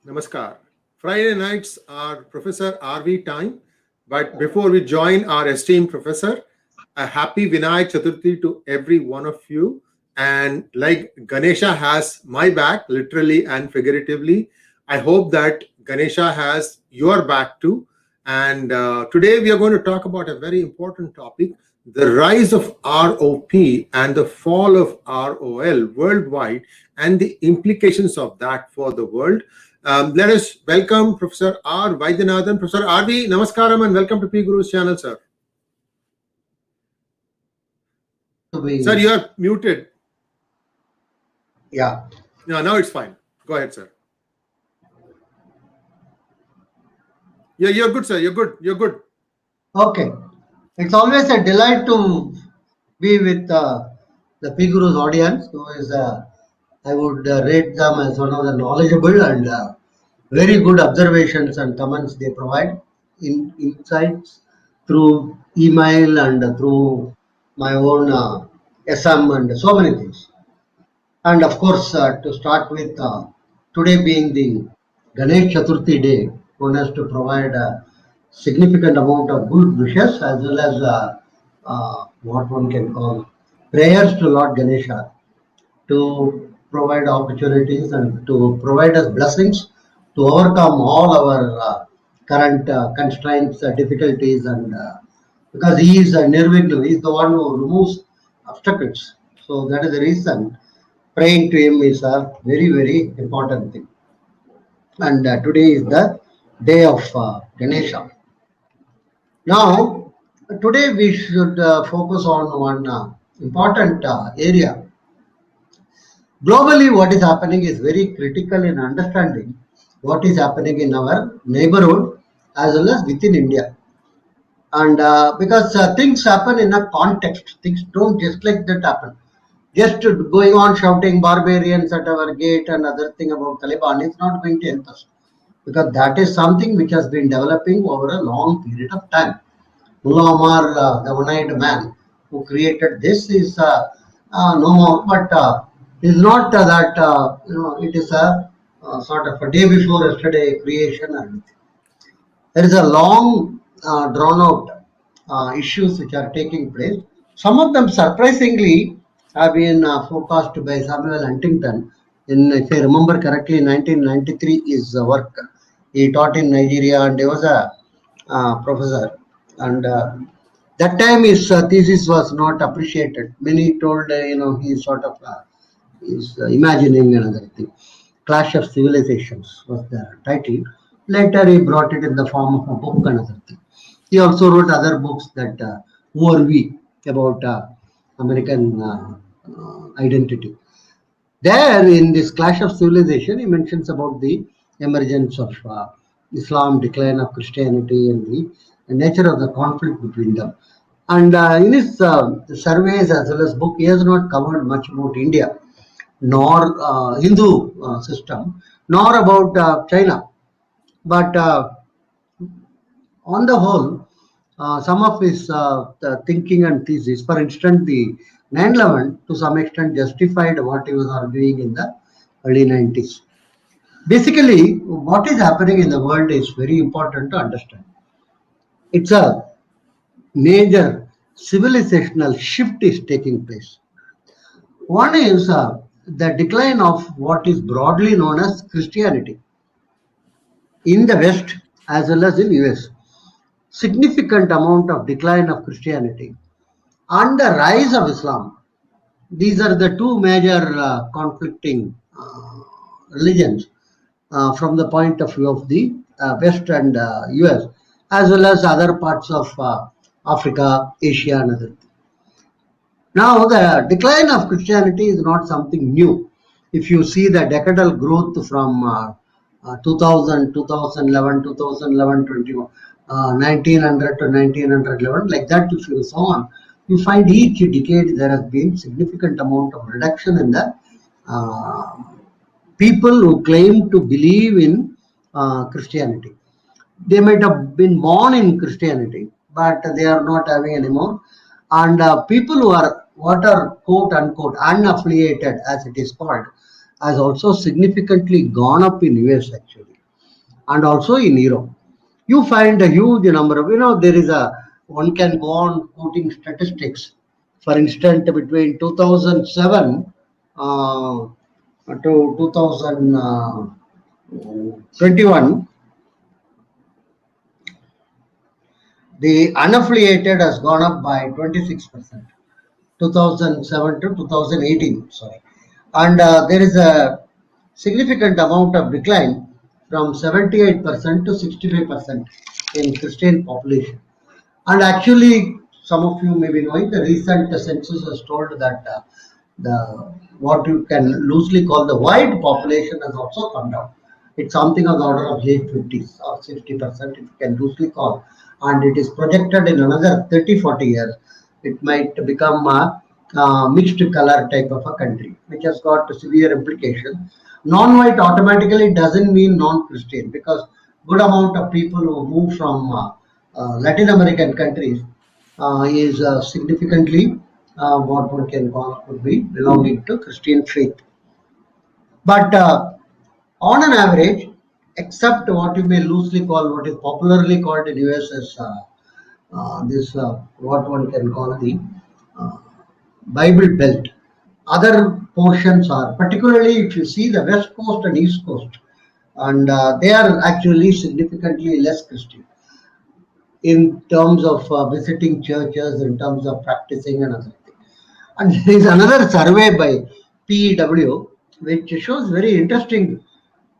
Namaskar. Friday nights are Professor RV time. But before we join our esteemed professor, a happy Vinayak Chaturthi to every one of you. And like Ganesha has my back, literally and figuratively, I hope that Ganesha has your back too. And today we are going to talk about a very important topic, the rise of ROP and the fall of ROL worldwide and the implications of that for the world. Let us welcome Professor R. Vaidyanathan. Professor RV, Namaskaram and welcome to PGurus channel, sir. Sir, you are muted. Yeah. No, now it's fine. Go ahead, sir. Yeah, you're good, sir. You're good. You're good. Okay. It's always a delight to be with the PGurus audience, who is, I would rate them as one of the knowledgeable and very good observations and comments they provide in insights through email and through my own SM and so many things. And of course, to start with, today being the Ganesh Chaturthi day, one has to provide a significant amount of good wishes as well as what one can call prayers to Lord Ganesha to provide opportunities and to provide us blessings to overcome all our current constraints, difficulties, and because he is Nirvignu, he is the one who removes obstacles. So that is the reason praying to him is a very, very important thing. And today is the day of Ganesha. Now, today we should focus on one important area. Globally, what is happening is very critical in understanding what is happening in our neighborhood as well as within India. And because things happen in a context, things don't just like that happen. Just going on shouting barbarians at our gate and other thing about Taliban is not going to help us, because that is something which has been developing over a long period of time. Mullah Omar, the one-eyed man who created this, is no more, but is not that it is a sort of a day before yesterday creation or anything. There is a long, drawn out issues which are taking place. Some of them surprisingly have been forecast by Samuel Huntington in, if I remember correctly, 1993 is work. He taught in Nigeria and he was a professor. And that time his thesis was not appreciated. Many told, he's sort of is imagining another thing. Clash of Civilizations was the title. Later he brought it in the form of a book and other thing. He also wrote other books that Who Are We about American identity. There in this Clash of Civilization, he mentions about the emergence of Islam, decline of Christianity, and the nature of the conflict between them. And in his surveys as well as book, he has not covered much about India, nor Hindu system, nor about China. But on the whole, some of his thinking and thesis, for instance, the 9/11 to some extent justified what he was arguing in the early 90s. Basically, what is happening in the world is very important to understand. It's a major civilizational shift is taking place. One is the decline of what is broadly known as Christianity in the West as well as in US. Significant amount of decline of Christianity and the rise of Islam. These are the two major conflicting religions from the point of view of the West and US, as well as other parts of Africa, Asia, and other. Now, the decline of Christianity is not something new. If you see the decadal growth from 2000, 2011, 2011, 21, 1900 to 1911, like that, if you so on, you find each decade there has been significant amount of reduction in the people who claim to believe in Christianity. They might have been born in Christianity, but they are not having anymore. And people who are what are quote unquote unaffiliated, as it is called, has also significantly gone up in US actually. and also in Europe. You find a huge number of, there is one can go on quoting statistics. For instance, between 2007 to 2021, the unaffiliated has gone up by 26%. 2007 to 2018, sorry. And there is a significant amount of decline from 78% to 65% in Christian population. And actually, some of you may be knowing the recent census has told that the what you can loosely call the white population has also come down. It's something of the order of late 50s or 60%, if you can loosely call. And it is projected in another 30-40 years, it might become a mixed color type of a country, which has got severe implications. Non-white automatically doesn't mean non-Christian, because good amount of people who move from Latin American countries is significantly what one can call could be belonging to Christian faith. But on an average, except what you may loosely call, what is popularly called in US as this what one can call the uh, Bible Belt. Other portions are, particularly if you see the West Coast and East Coast, and they are actually significantly less Christian in terms of visiting churches, in terms of practicing and other things. And there is another survey by PEW which shows very interesting.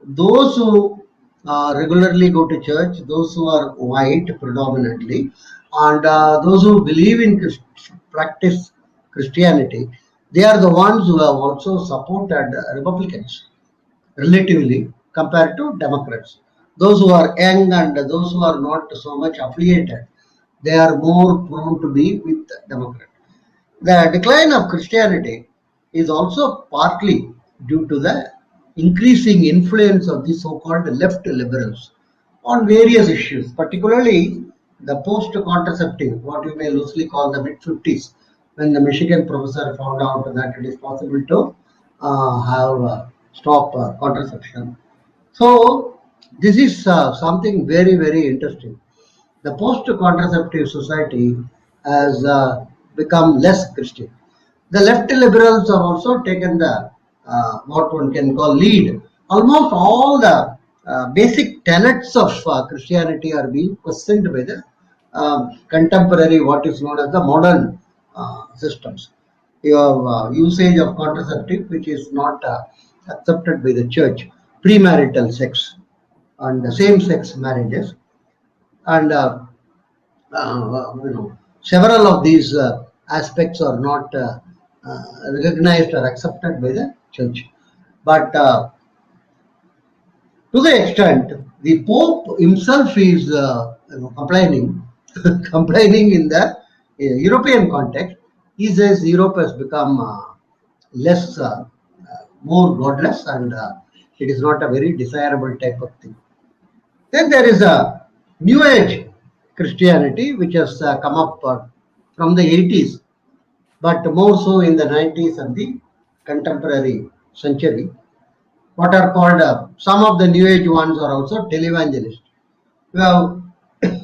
Those who regularly go to church, those who are white predominantly, and those who believe in practice Christianity, they are the ones who have also supported Republicans relatively compared to Democrats. Those who are young and those who are not so much affiliated, they are more prone to be with Democrats. The decline of Christianity is also partly due to the increasing influence of the so-called left liberals on various issues, particularly the post-contraceptive, what you may loosely call the mid-50s, when the Michigan professor found out that it is possible to have stop contraception. So this is something very, very interesting. The post-contraceptive society has become less Christian. The left liberals have also taken the what one can call lead. Almost all the basic tenets of Christianity are being questioned by the contemporary, what is known as the modern systems. You have usage of contraceptive, which is not accepted by the church, premarital sex and same-sex marriages, and several of these aspects are not recognized or accepted by the church. But to the extent the Pope himself is complaining, complaining in the European context, he says Europe has become less, more godless, and it is not a very desirable type of thing. Then there is a New Age Christianity which has come up from the 80s, but more so in the 90s and the contemporary century. What are called some of the New Age ones are also televangelists. We have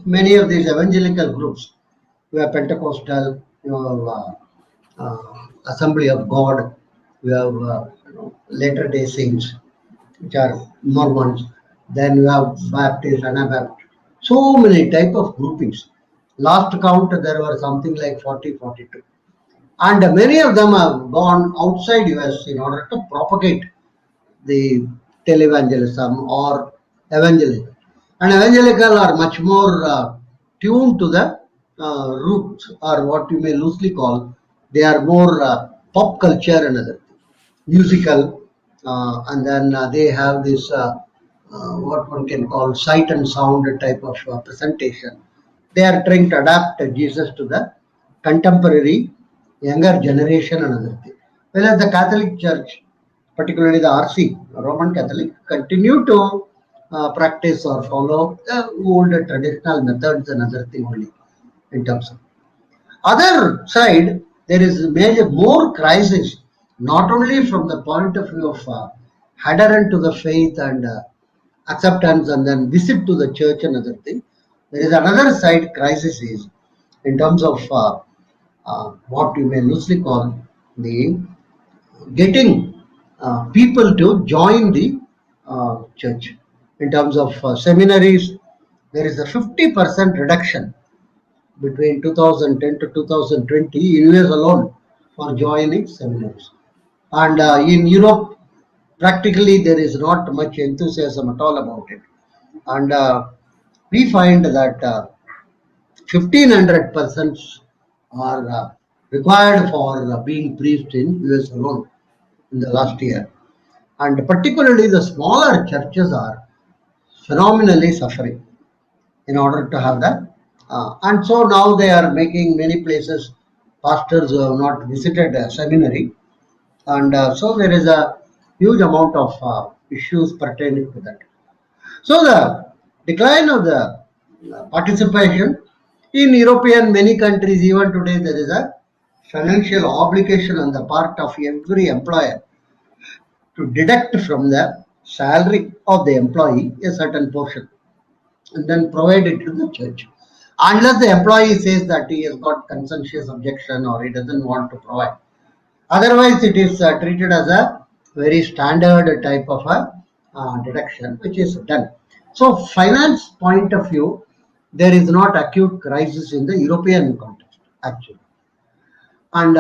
many of these evangelical groups. We have Pentecostal, Assembly of God. We have Latter Day Saints, which are Mormons. Then you have Baptist, Anabaptist. So many type of groupings. Last count there were something like 40, 42. And many of them have gone outside US in order to propagate the televangelism or evangelism. And evangelical are much more tuned to the roots, or what you may loosely call, they are more pop culture and other musical, and then they have this what one can call sight and sound type of presentation. They are trying to adapt Jesus to the contemporary younger generation and other thing. Whereas the Catholic Church, particularly the RC, Roman Catholic, continue to practice or follow the old traditional methods and other thing only in terms of. Other side, there is major more crisis, not only from the point of view of adherent to the faith and acceptance and then visit to the church and other thing. There is another side crisis is in terms of what you may loosely call the getting people to join the church. In terms of seminaries, there is a 50% reduction between 2010 to 2020 in US alone for joining seminaries. And in Europe, practically there is not much enthusiasm at all about it. And we find that 1500 persons are required for being preached in US alone in the last year. And particularly the smaller churches are phenomenally suffering in order to have that. And so now they are making many places pastors who have not visited a seminary, and so there is a huge amount of issues pertaining to that. So the decline of the participation in European many countries, even today, there is a financial obligation on the part of every employer to deduct from the salary of the employee a certain portion and then provide it to the church. Unless the employee says that he has got conscientious objection or he doesn't want to provide. Otherwise, it is treated as a very standard type of a deduction which is done. So, finance point of view, there is not acute crisis in the European context actually. And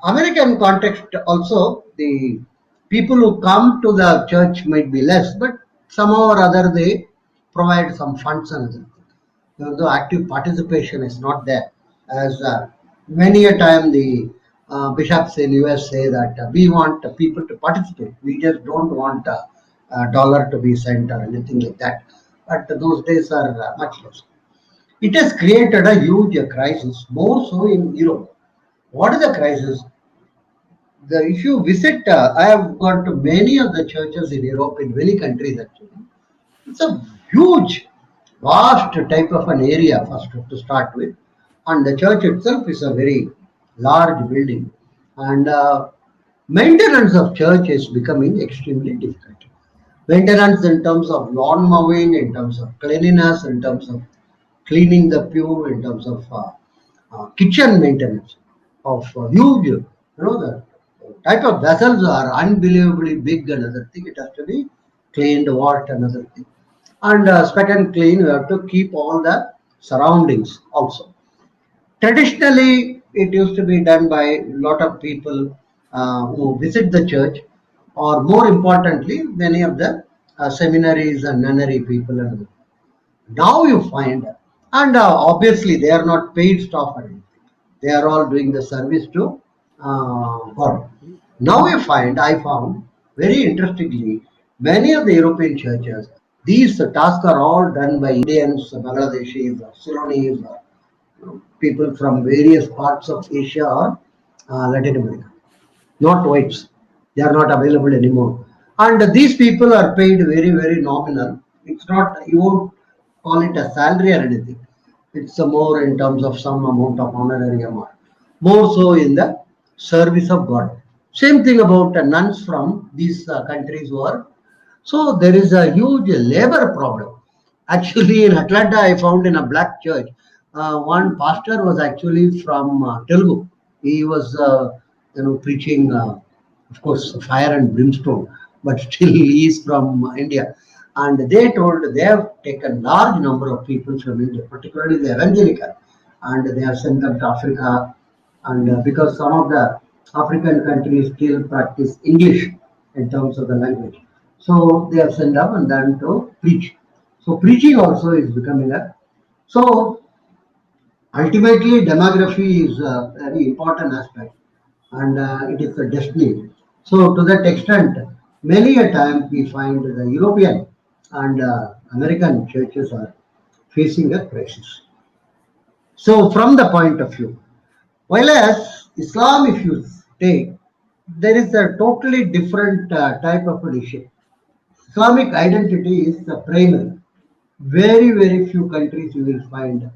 American context also, the people who come to the church might be less, but somehow or other they provide some funds and other things. Though active participation is not there, as many a time the bishops in US say that we want people to participate. We just don't want a dollar to be sent or anything like that. But those days are much less. It has created a huge crisis, more so in Europe. What is the crisis? If you visit, I have gone to many of the churches in Europe, in many countries actually. It's a huge, vast type of an area first to start with, and the church itself is a very large building, and maintenance of church is becoming extremely difficult. Maintenance in terms of lawn mowing, in terms of cleanliness, in terms of cleaning the pew, in terms of kitchen maintenance of huge, the type of vessels are unbelievably big and other thing. It has to be cleaned, washed, another thing. And second, clean, you have to keep all the surroundings also. Traditionally, it used to be done by a lot of people who visit the church, or more importantly, many of the seminaries and nunnery people. And now you find, and obviously they are not paid staff or anything. They are all doing the service to God. Now you find, I found very interestingly, many of the European churches, these tasks are all done by Indians, Bangladeshis, or Ceylonese, or people from various parts of Asia or Latin America, not whites. They are not available anymore. And these people are paid very, very nominal. It's not, you won't call it a salary or anything. It's more in terms of some amount of honorarium or more so in the service of God. Same thing about nuns from these countries who are. So there is a huge labor problem. Actually, in Atlanta, I found in a black church, one pastor was actually from Telugu. He was, preaching, of course, fire and brimstone, but still he is from India. And they told they have taken large number of people from India, particularly the evangelical, and they have sent them to Africa. And because some of the African countries still practice English in terms of the language, so they have sent them and then to preach. So preaching also is becoming a, so ultimately demography is a very important aspect, and it is a destiny. So to that extent, many a time we find the European and American churches are facing a crisis. So from the point of view, while as Islam, if you take, there is a totally different type of an issue. Islamic identity is the primary. Very, very few countries you will find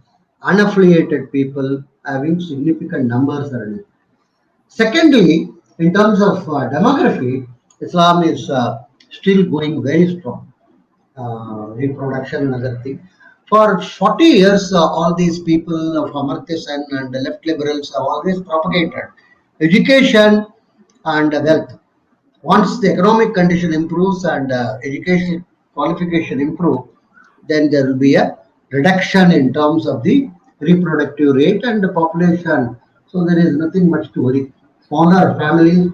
unaffiliated people having significant numbers around it. Secondly, in terms of demography, Islam is still going very strong. reproduction and other thing. For 40 years, all these people of Amartya Sen and the left liberals have always propagated education and wealth. Once the economic condition improves and education qualification improve, then there will be a reduction in terms of the reproductive rate and the population. So there is nothing much to worry. Smaller families,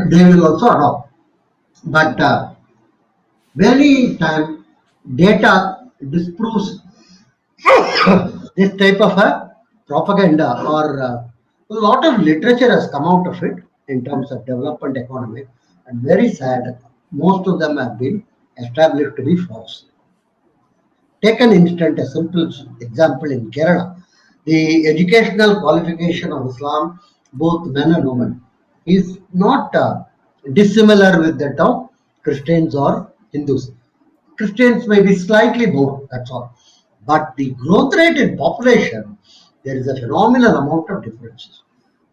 they will also adopt. But many time data disproves this type of a propaganda or a lot of literature has come out of it in terms of development economy, and very sad, most of them have been established to be false. Take an instant, a simple example in Kerala. The educational qualification of Islam, both men and women, is not dissimilar with that of Christians or Hindus. Christians may be slightly more, that's all. But the growth rate in population, there is a phenomenal amount of differences.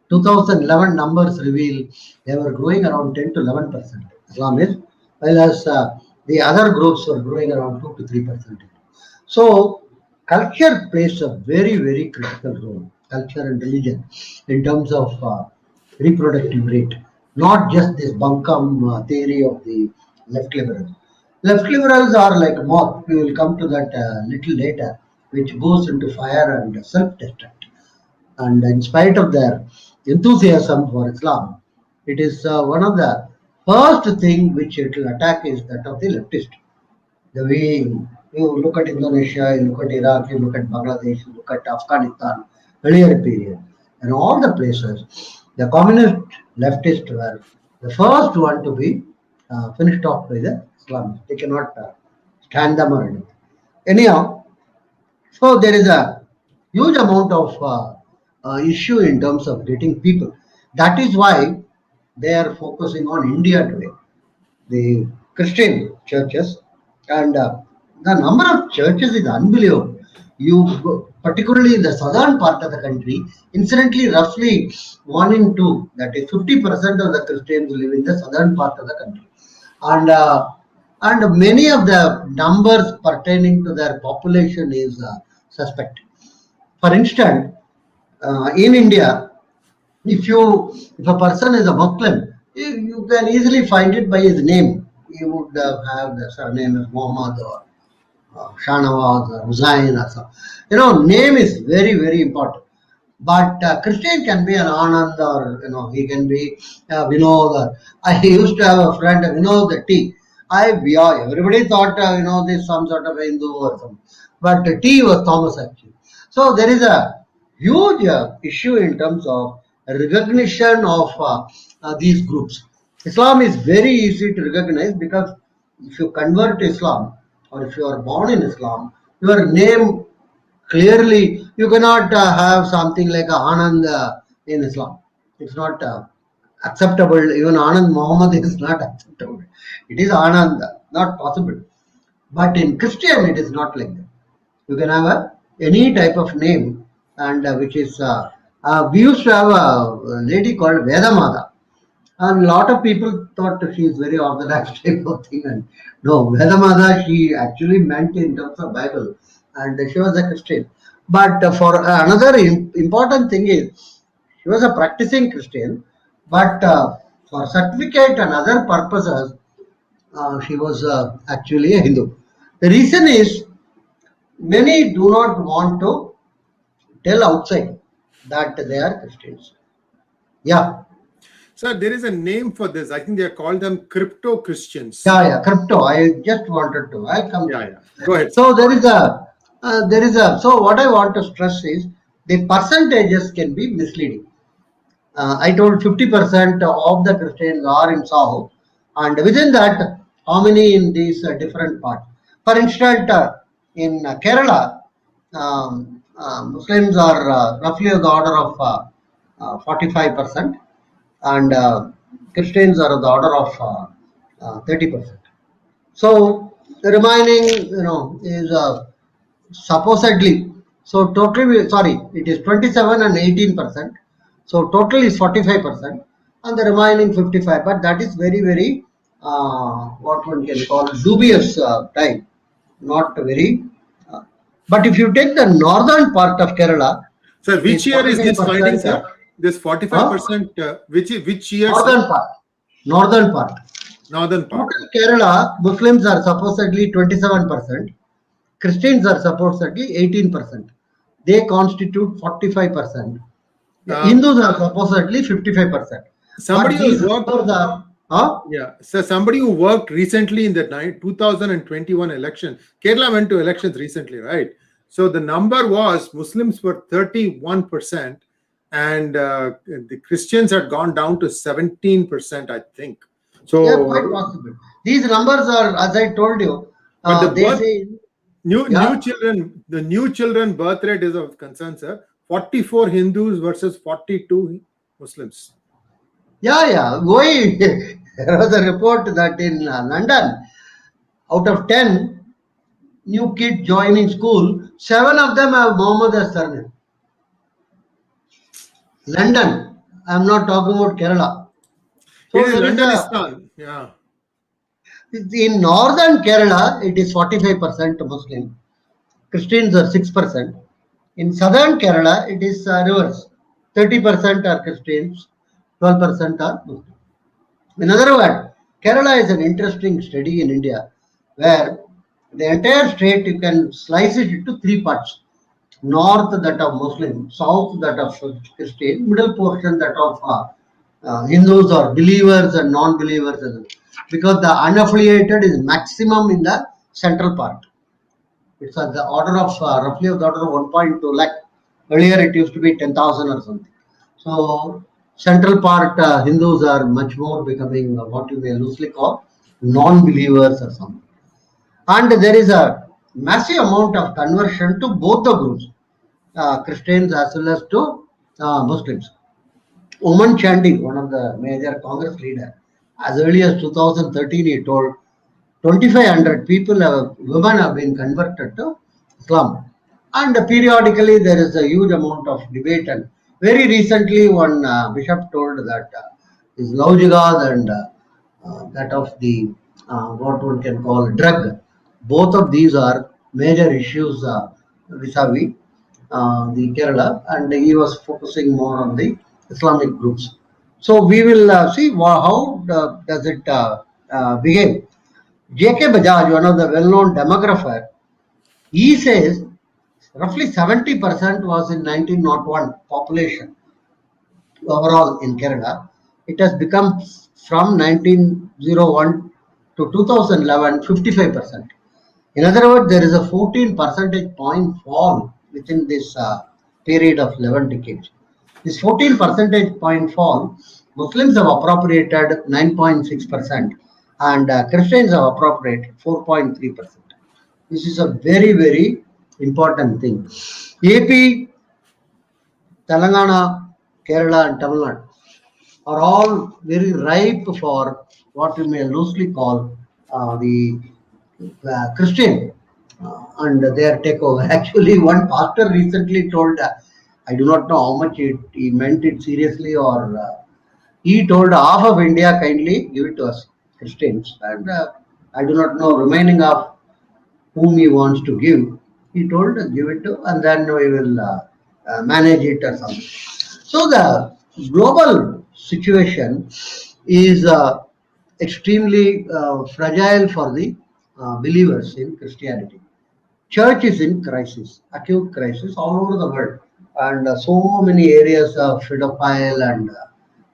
2011 numbers reveal they were growing around 10 to 11%. Islam is, whereas the other groups were growing around 2 to 3%. So, culture plays a very, very critical role, culture and religion, in terms of reproductive rate, not just this bunkum theory of the left liberals. Left liberals are like a moth, we will come to that little later, which goes into fire and self destruct. And in spite of their enthusiasm for Islam, it is one of the first thing which it will attack is that of the leftist. The way you look at Indonesia, you look at Iraq, you look at Bangladesh, you look at Afghanistan, earlier period, and all the places, the communist leftists were the first one to be finished off by the Islamists. They cannot stand them or anything. Anyhow, so there is a huge amount of issue in terms of getting people. That is why they are focusing on India today, the Christian churches, and the number of churches is unbelievable. Particularly in the southern part of the country, incidentally, roughly 1 in 2, that is 50% of the Christians live in the southern part of the country, and many of the numbers pertaining to their population is suspect. For instance, in India, if a person is a Muslim, you can easily find it by his name. He would have the surname as Muhammad or Shanawaz or Hussain or so. Name is very, very important. But Christian can be an Anand, or he can be Vinod. I used to have a friend, Vinod the T. Everybody thought this some sort of a Hindu or something, but T was Thomas actually. So there is a huge issue in terms of recognition of these groups. Islam is very easy to recognize because if you convert to Islam or if you are born in Islam, your name clearly, you cannot have something like Anand in Islam. It's not acceptable. Even Anand Muhammad is not acceptable. It is Anand, not possible. But in Christian, it is not like that. You can have any type of name, and which is we used to have a lady called Vedamata, and a lot of people thought she is very orthodox type of thing. And no, Vedamata she actually meant in terms of Bible, and she was a Christian. But for another important thing is she was a practicing Christian, but for certificate and other purposes, she was actually a Hindu. The reason is many do not want to tell outside that they are Christians. Yeah. Sir, there is a name for this. I think they call them crypto Christians. Yeah, crypto. I just wanted to. I'll come. Yeah. Go ahead. So there is a. So what I want to stress is the percentages can be misleading. I told 50% of the Christians are in South, and within that, how many in these different parts? For instance, in Kerala, Muslims are roughly of the order of 45%, and Christians are of the order of 30%. So the remaining, is supposedly. So totally, sorry, it is 27 and 18%. So total is 45%, and the remaining 55. But that is very, very what one can call dubious time, not very. Uh, but if you take the northern part of Kerala, Sir, it is which year is this finding, 45%. sir? This Huh? 45%, which year, sir? Northern part. Northern part. Northern part. Total Kerala, Muslims are supposedly 27%, Christians are supposedly 18%. They constitute 45%. Uh, Hindus are supposedly 55%. somebody But who these worked, numbers are, huh? yeah, so somebody who worked recently in the 2021 election, Kerala went to elections recently, right? So the number was Muslims were 31%, and the Christians had gone down to 17%, I think. Yeah, quite So, possible. These numbers are, as I told you, but the they birth say, new yeah, children, the new children birth rate is of concern, sir. 44 Hindus versus 42 Muslims. yeah. Why? There was a report that in London, out of 10 new kids joining school, 7 of them have Muhammad as surname. London. I'm not talking about Kerala. It So is there is a Londonistan. Yeah. in northern Kerala it is 45% Muslim. Christians are 6%. In southern Kerala it is reverse. 30% are Christians, 12% are Muslim. In other words, Kerala is an interesting study in India where the entire state you can slice it into three parts. North that of Muslim, south that of Christian, middle portion that of Hindus or believers and non-believers. Because the unaffiliated is maximum in the central part. It's at the order of roughly of the order of 1.2 lakh. Earlier it used to be 10,000 or something. So central part Hindus are much more becoming what you may loosely call non-believers or something. And there is a massive amount of conversion to both the groups, Christians as well as to Muslims. Oman Chandy, one of the major Congress leader, as early as 2013, he told 2,500 people, women have been converted to Islam. And periodically there is a huge amount of debate. And very recently, one bishop told that is love jihad and that of the what one can call drug. Both of these are major issues vis-a-vis the Kerala, and he was focusing more on the Islamic groups. So we will see how does it behave. J.K. Bajaj, one of the well-known demographer, he says roughly 70% was in 1901 population overall in Kerala. It has become from 1901 to 2011 55%. In other words, there is a 14 percentage point fall within this period of 11 decades. This 14 percentage point fall, Muslims have appropriated 9.6% and Christians have appropriated 4.3%. This is a very, very important thing. AP, Telangana, Kerala, and Tamil Nadu are all very ripe for what we may loosely call the Christian and their takeover. Actually, one pastor recently told, I do not know how much he meant it seriously, or he told half of India kindly give it to us Christians, and I do not know remaining of whom he wants to give. He told give it to, and then we will manage it or something. So the global situation is extremely fragile for the believers in Christianity. Church is in crisis, acute crisis all over the world, and so many areas of pedophile and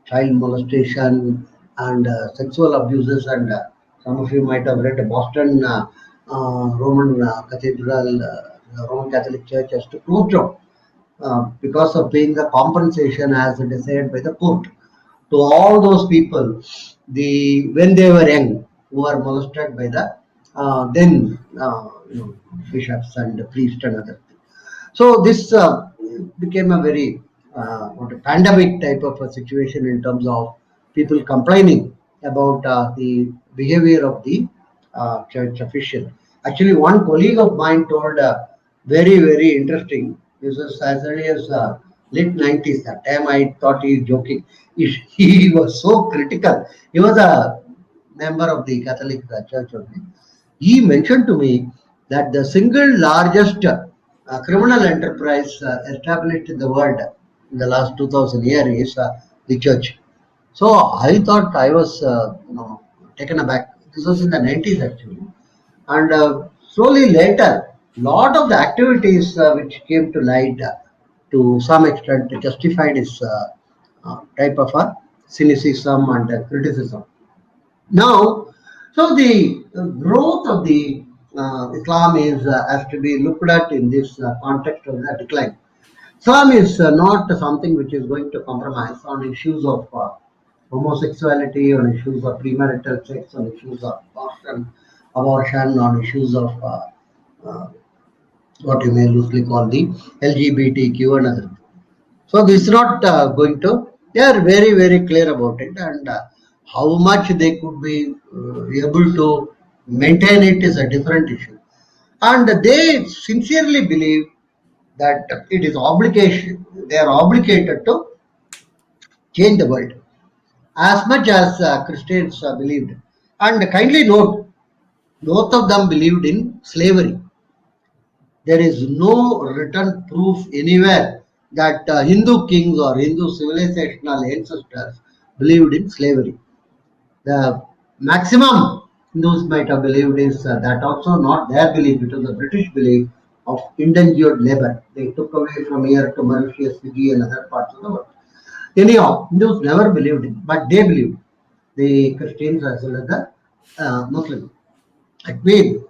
child molestation and sexual abuses. And some of you might have read Boston Roman Cathedral, Roman Catholic Church has to close down because of paying the compensation as decided by the court to all those people when they were young who were molested by the then bishops and priests and other things. So this became a very what a pandemic type of a situation in terms of people complaining about the behavior of the church official. Actually, one colleague of mine told very, very interesting. This was as early as late 90s. That time I thought he was joking. He was so critical. He was a member of the Catholic Church only. He mentioned to me that the single largest criminal enterprise established in the world in the last 2000 years is the church. So I thought I was taken aback. This was in the 90s actually, and slowly later, lot of the activities which came to light to some extent justified his type of cynicism and criticism. Now, so the growth of the Islam is has to be looked at in this context of the decline. Islam is not something which is going to compromise on issues of homosexuality, on issues of premarital sex, on issues of abortion, on issues of uh, what you may loosely call the LGBTQ and other. So this is not going to. They are very very clear about it, and how much they could be able to maintain it is a different issue. And they sincerely believe that it is obligation. They are obligated to change the world as much as Christians believed. And kindly note, both of them believed in slavery. There is no written proof anywhere that Hindu kings or Hindu civilizational ancestors believed in slavery. The maximum Hindus might have believed is that also not their belief, it was the British belief of indentured labor. They took away from here to Mauritius, Fiji, and other parts of the world. Anyhow, Hindus never believed it, but they believed, the Christians as well as the Muslims. It means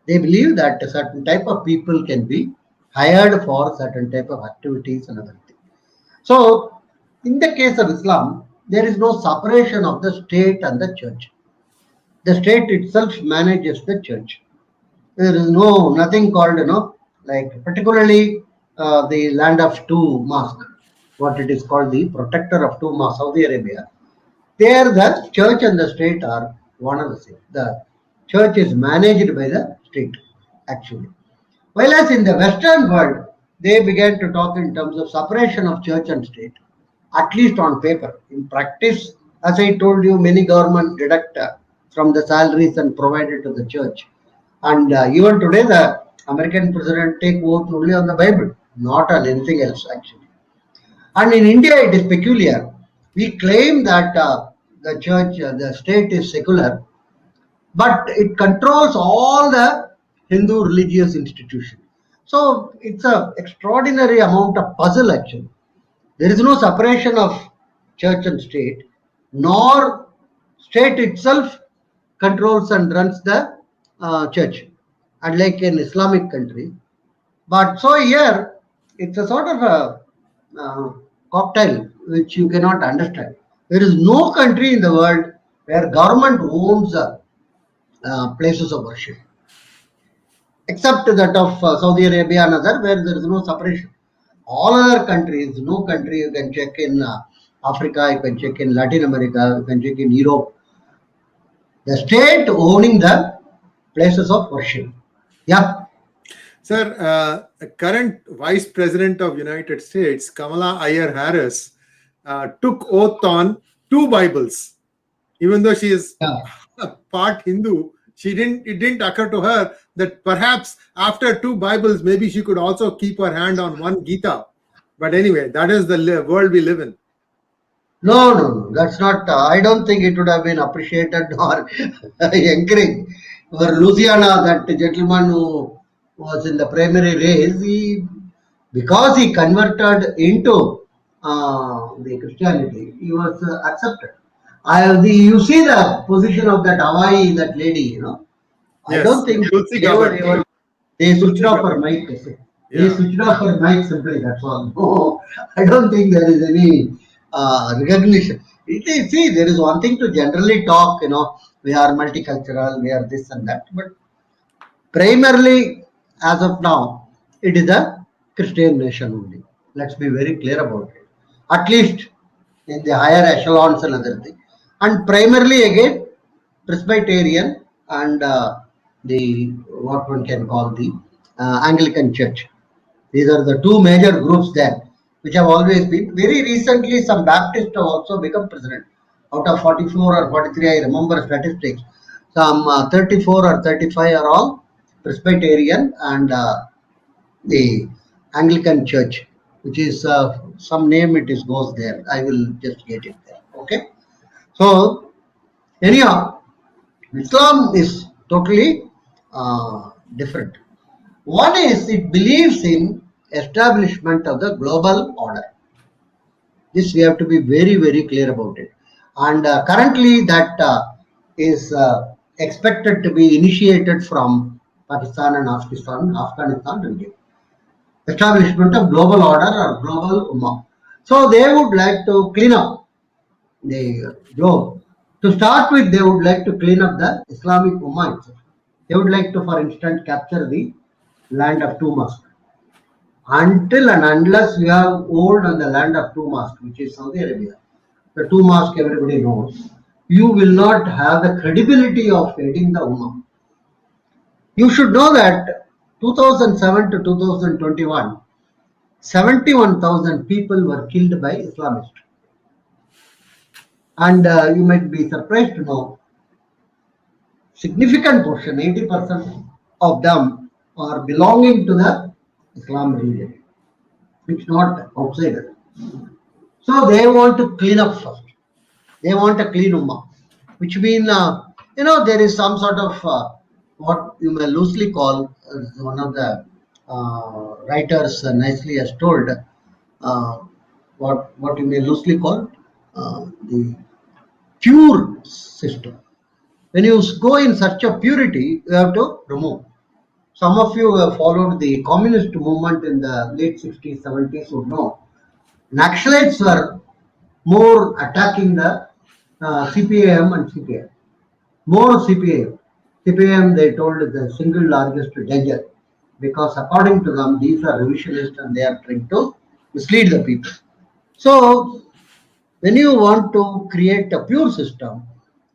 they believe that a certain type of people can be hired for certain type of activities and other things. So, in the case of Islam, there is no separation of the state and the church. The state itself manages the church. There is nothing called like particularly the land of two mosque, what it is called the protector of two mosques, Saudi Arabia. There, the church and the state are one and the same. The church is managed by the state, actually. Whereas in the Western world, they began to talk in terms of separation of church and state, at least on paper. In practice, as I told you, many governments deduct from the salaries and provide it to the church. And even today, the American president take oath only on the Bible, not on anything else, actually. And in India, it is peculiar. We claim that the church, the state is secular, but it controls all the Hindu religious institutions. So it's an extraordinary amount of puzzle actually. There is no separation of church and state, nor state itself controls and runs the church, unlike an Islamic country. But so here, it's a sort of a cocktail which you cannot understand. There is no country in the world where government owns places of worship, except that of Saudi Arabia and other, where there is no separation. All other countries, no country, you can check in Africa, you can check in Latin America, you can check in Europe. The state owning the places of worship. Yeah. Sir, current Vice President of United States, Kamala Iyer Harris, took oath on two Bibles. Even though she is part Hindu, it didn't occur to her that perhaps after two Bibles, maybe she could also keep her hand on one Gita. But anyway, that is the world we live in. No, that's not. I don't think it would have been appreciated or encouraged. For Louisiana, that gentleman who was in the primary race, because he converted into the Christianity, he was accepted. You see the position of that Hawaii, that lady, I don't think they switched off her mic. They switched off her mic simply, that's all. No, I don't think there is any recognition. See, there is one thing to generally talk, we are multicultural, we are this and that, but primarily, as of now, it is a Christian nation only. Let's be very clear about it. At least in the higher echelons and other things. And primarily again, Presbyterian and the what one can call the Anglican Church. These are the two major groups there, which have always been. Very recently, some Baptists have also become president Out of 44 or 43, I remember statistics. Some 34 or 35 are all Presbyterian and the Anglican Church, which is some name it is goes there. I will just get it there. Okay. So anyhow, Islam is totally different. One is it believes in establishment of the global order. This we have to be very, very clear about it. And currently that is expected to be initiated from Pakistan and Afghanistan and India. Establishment of global order or global ummah. So they would like to clean up the globe. To start with, they would like to clean up the Islamic ummah itself. They would like to, for instance, capture the land of two mosques. Until and unless we have hold on the land of two mosques, which is Saudi Arabia, the two mosques everybody knows, you will not have the credibility of heading the ummah. You should know that 2007 to 2021, 71,000 people were killed by Islamists. And you might be surprised to know, significant portion, 80% of them are belonging to the Islam religion. It's not outsider. So they want to clean up first. They want a clean ummah, which means, there is some sort of what you may loosely call, one of the writers nicely has told, what you may loosely call the pure system. When you go in search of purity, you have to remove. Some of you who have followed the communist movement in the late 60s, 70s would know. Naxalites were more attacking the CPAM and CPI. More CPAM. CPAM, they told, is the single largest danger because according to them, these are revisionists and they are trying to mislead the people. So, when you want to create a pure system,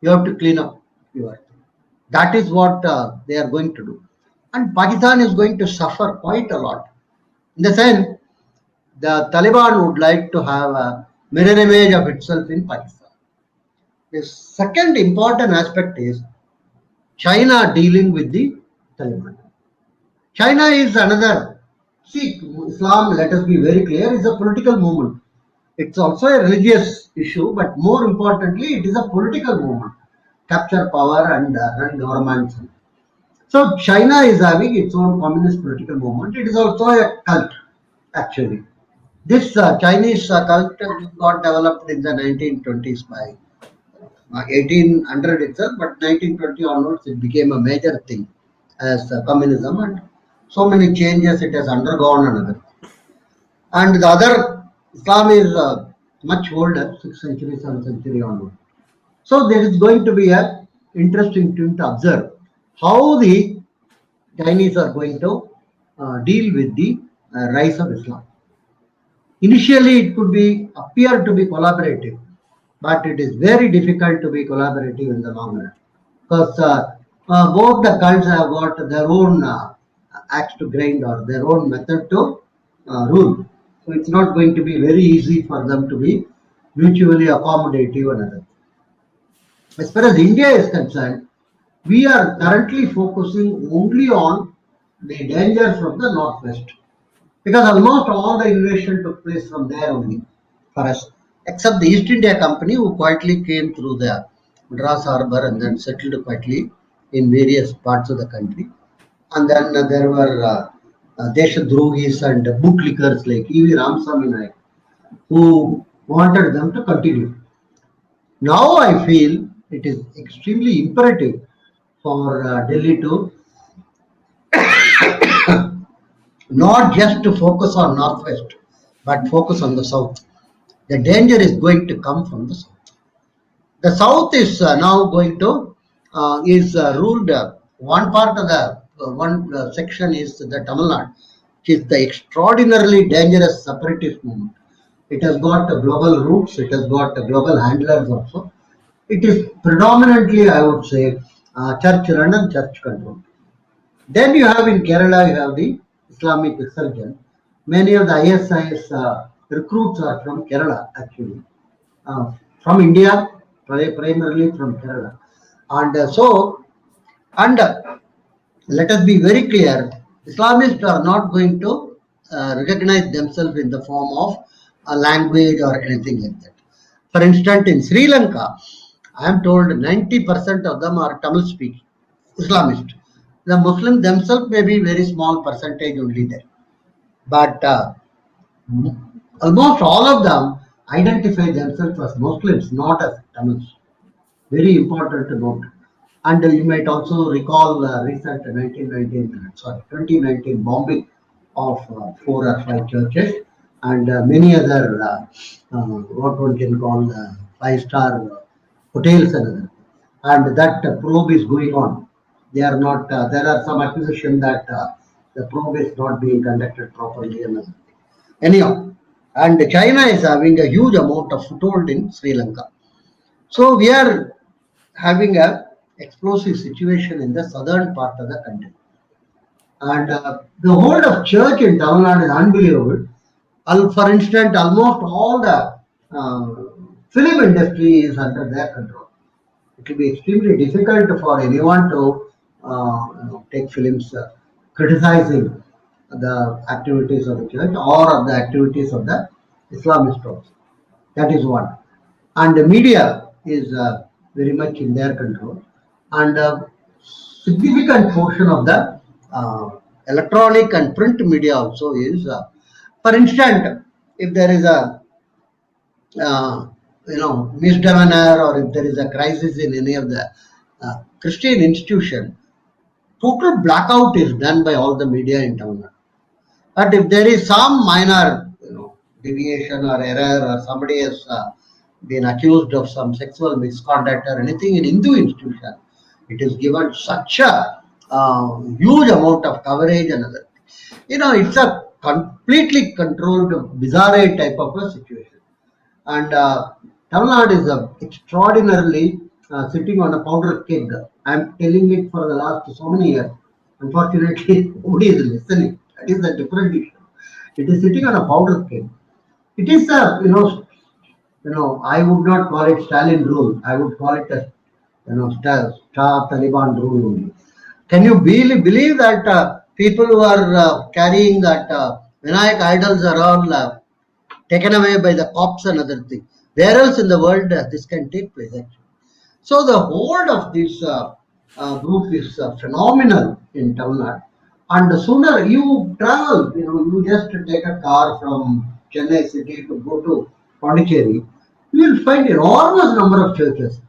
you have to clean up your thing. That is what they are going to do. And Pakistan is going to suffer quite a lot. In the sense, the Taliban would like to have a mirror image of itself in Pakistan. The second important aspect is China dealing with the Taliban. China is another. See, Islam, let us be very clear, is a political movement. It's also a religious issue, but more importantly, it is a political movement. Capture power and run governments. So China is having its own communist political movement. It is also a cult, actually. This Chinese cult got developed in the 1920s by 1800 itself, but 1920 onwards it became a major thing as communism, and so many changes it has undergone another. And the other, Islam is much older, 6th century, 7th century onward. So there is going to be a interesting thing to observe how the Chinese are going to deal with the rise of Islam. Initially, it could be appear to be collaborative, but it is very difficult to be collaborative in the long run because both the cults have got their own axe to grind or their own method to rule. So it's not going to be very easy for them to be mutually accommodative and other. As far as India is concerned, we are currently focusing only on the danger from the northwest because almost all the invasion took place from there only for us, except the East India Company who quietly came through the Madras Harbour and then settled quietly in various parts of the country. And then there were Deshadrohis and bootlickers like E.V. Ramasamy Naik who wanted them to continue. Now I feel it is extremely imperative for Delhi to not just to focus on northwest, but focus on the south. The danger is going to come from the south. The south is now going to is ruled. One part of the one section is the Tamil Nadu, which is the extraordinarily dangerous separatist movement. It has got global roots. It has got global handlers also. It is predominantly, I would say, church run and church controlled. Then you have in Kerala, you have the Islamic resurgence. Many of the ISIS recruits are from Kerala, actually. From India, primarily from Kerala. And and let us be very clear, Islamists are not going to recognize themselves in the form of a language or anything like that. For instance, in Sri Lanka, I am told 90% of them are Tamil speaking, Islamist. The Muslims themselves may be very small percentage only there. But almost all of them identify themselves as Muslims, not as Tamils. Very important to note. And you might also recall recent 2019 bombing of four or five churches and many other what one can call five-star hotels and other. And that probe is going on. They are not. There are some accusation that the probe is not being conducted properly and other. Anyhow, and China is having a huge amount of foothold in Sri Lanka. So we are having a explosive situation in the southern part of the country. And the hold of church in Tamil Nadu is unbelievable. For instance, almost all the film industry is under their control. It will be extremely difficult for anyone to take films criticizing the activities of the church or the activities of the Islamist also. That is one. And the media is very much in their control. And a significant portion of the electronic and print media also is, for instance, if there is a misdemeanor or if there is a crisis in any of the Christian institution, total blackout is done by all the media in town. But if there is some minor, deviation or error or somebody has been accused of some sexual misconduct or anything in Hindu institution, it is given such a huge amount of coverage and other. It's a completely controlled, bizarre type of a situation. And Tamil Nadu is extraordinarily sitting on a powder keg. I'm telling it for the last so many years. Unfortunately, nobody is listening. That is a different issue. It is sitting on a powder keg. It is a, I would not call it Stalin rule. I would call it a, Star Taliban rule only. Can you believe that people who are carrying that Vinayak idols are all taken away by the cops and other things? Where else in the world this can take place actually? So the hold of this group is phenomenal in Tamil Nadu. And the sooner you travel, you just take a car from Chennai city to go to Pondicherry, you will find enormous number of churches.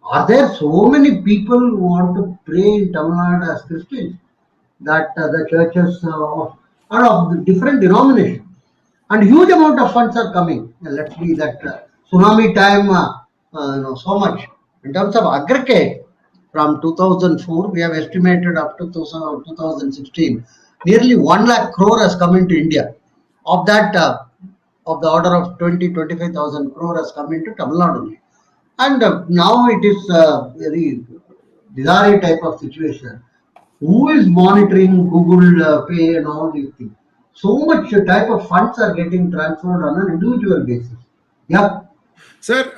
Are there so many people who want to pray in Tamil Nadu as Christians that the churches are of different denominations and huge amount of funds are coming. Let's see that tsunami time, so much. In terms of aggregate, from 2004, we have estimated up to 2016, nearly 1 lakh crore has come into India. Of that, of the order of 25,000 crore has come into Tamil Nadu. And now it is a very bizarre type of situation. Who is monitoring Google Pay and all these things? So much type of funds are getting transferred on an individual basis. Yeah. Sir,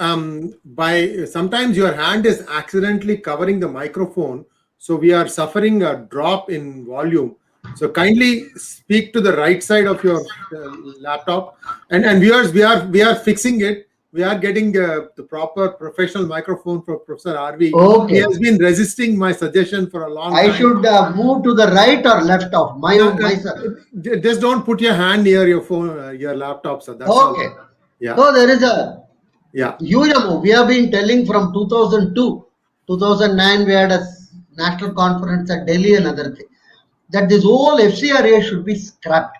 by sometimes your hand is accidentally covering the microphone, so we are suffering a drop in volume. So kindly speak to the right side of your laptop, and viewers, we are fixing it. We are getting the proper professional microphone for Professor RV. Okay. He has been resisting my suggestion for a long time. I should move to the right or left of myself. Just don't put your hand near your phone, your laptop, sir. That's okay. All. Yeah. So there is a yeah huge amount. We have been telling from 2002, 2009, we had a national conference at Delhi and other thing, that this whole FCRA should be scrapped.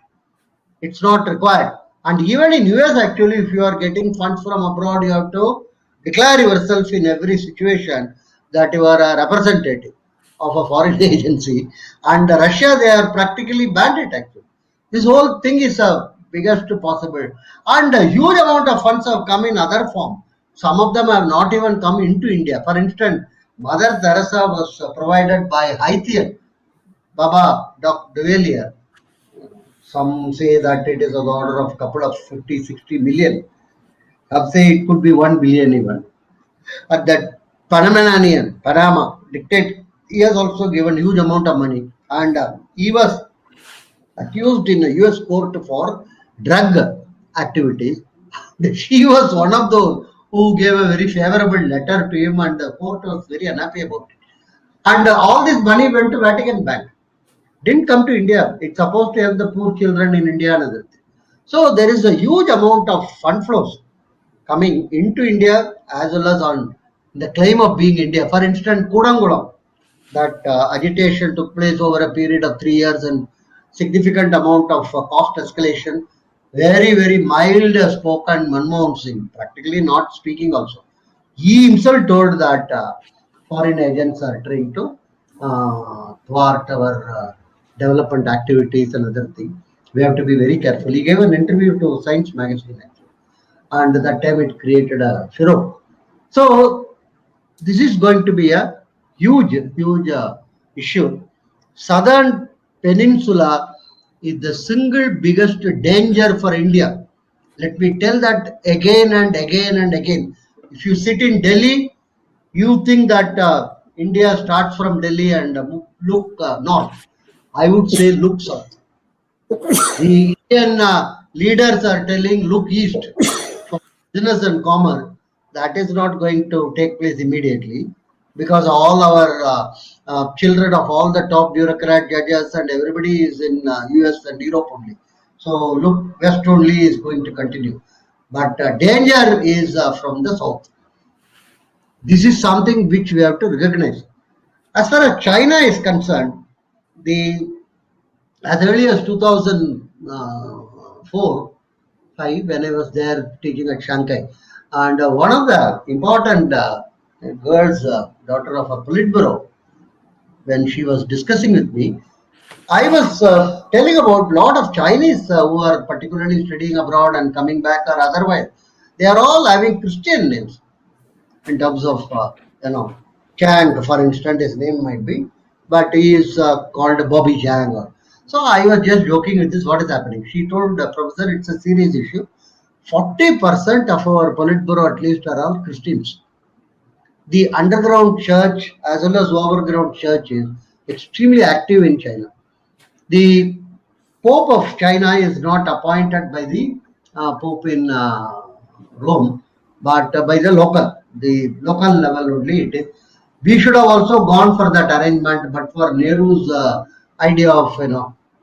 It's not required. And even in US, actually, if you are getting funds from abroad, you have to declare yourself in every situation that you are a representative of a foreign agency. And Russia, they are practically banned it actually. This whole thing is a biggest possible. And a huge amount of funds have come in other form. Some of them have not even come into India. For instance, Mother Teresa was provided by Haitian Baba Dr. Duvalier. Some say that it is on the order of couple of 50, 60 million. Some say it could be 1 billion even. at that Panama dictate. He has also given huge amount of money, and he was accused in a US court for drug activities. She was one of those who gave a very favorable letter to him, and the court was very unhappy about it. And all this money went to Vatican Bank. Didn't come to India. It's supposed to help the poor children in India and other things. So there is a huge amount of fund flows coming into India as well as on the claim of being India. For instance, Kudangulam, that agitation took place over a period of 3 years and significant amount of cost escalation. Very, very mild spoken Manmohan Singh, practically not speaking also. He himself told that foreign agents are trying to thwart our development activities and other things. We have to be very careful. He gave an interview to Science magazine actually, and that time it created a furor. So this is going to be a huge issue. Southern Peninsula is the single biggest danger for India. Let me tell that again and again and again. If you sit in Delhi, you think that India starts from Delhi and look north. I would say look south. The Indian leaders are telling look east for business and commerce. That is not going to take place immediately because all our children of all the top bureaucrat judges and everybody is in US and Europe only. So look west only is going to continue. But danger is from the south. This is something which we have to recognize. As far as China is concerned, the as early as 2004, 5, when I was there teaching at Shanghai, and one of the important girls, daughter of a Politburo, when she was discussing with me, I was telling about a lot of Chinese who are particularly studying abroad and coming back or otherwise. They are all having Christian names in terms of Chang, for instance, his name might be, but he is called Bobby Chang. So I was just joking with this. What is happening? She told the professor it's a serious issue. 40% of our Politburo at least are all Christians. The underground church as well as overground church is extremely active in China. The Pope of China is not appointed by the Pope in Rome, but by the local level only it is. We should have also gone for that arrangement, but for Nehru's idea of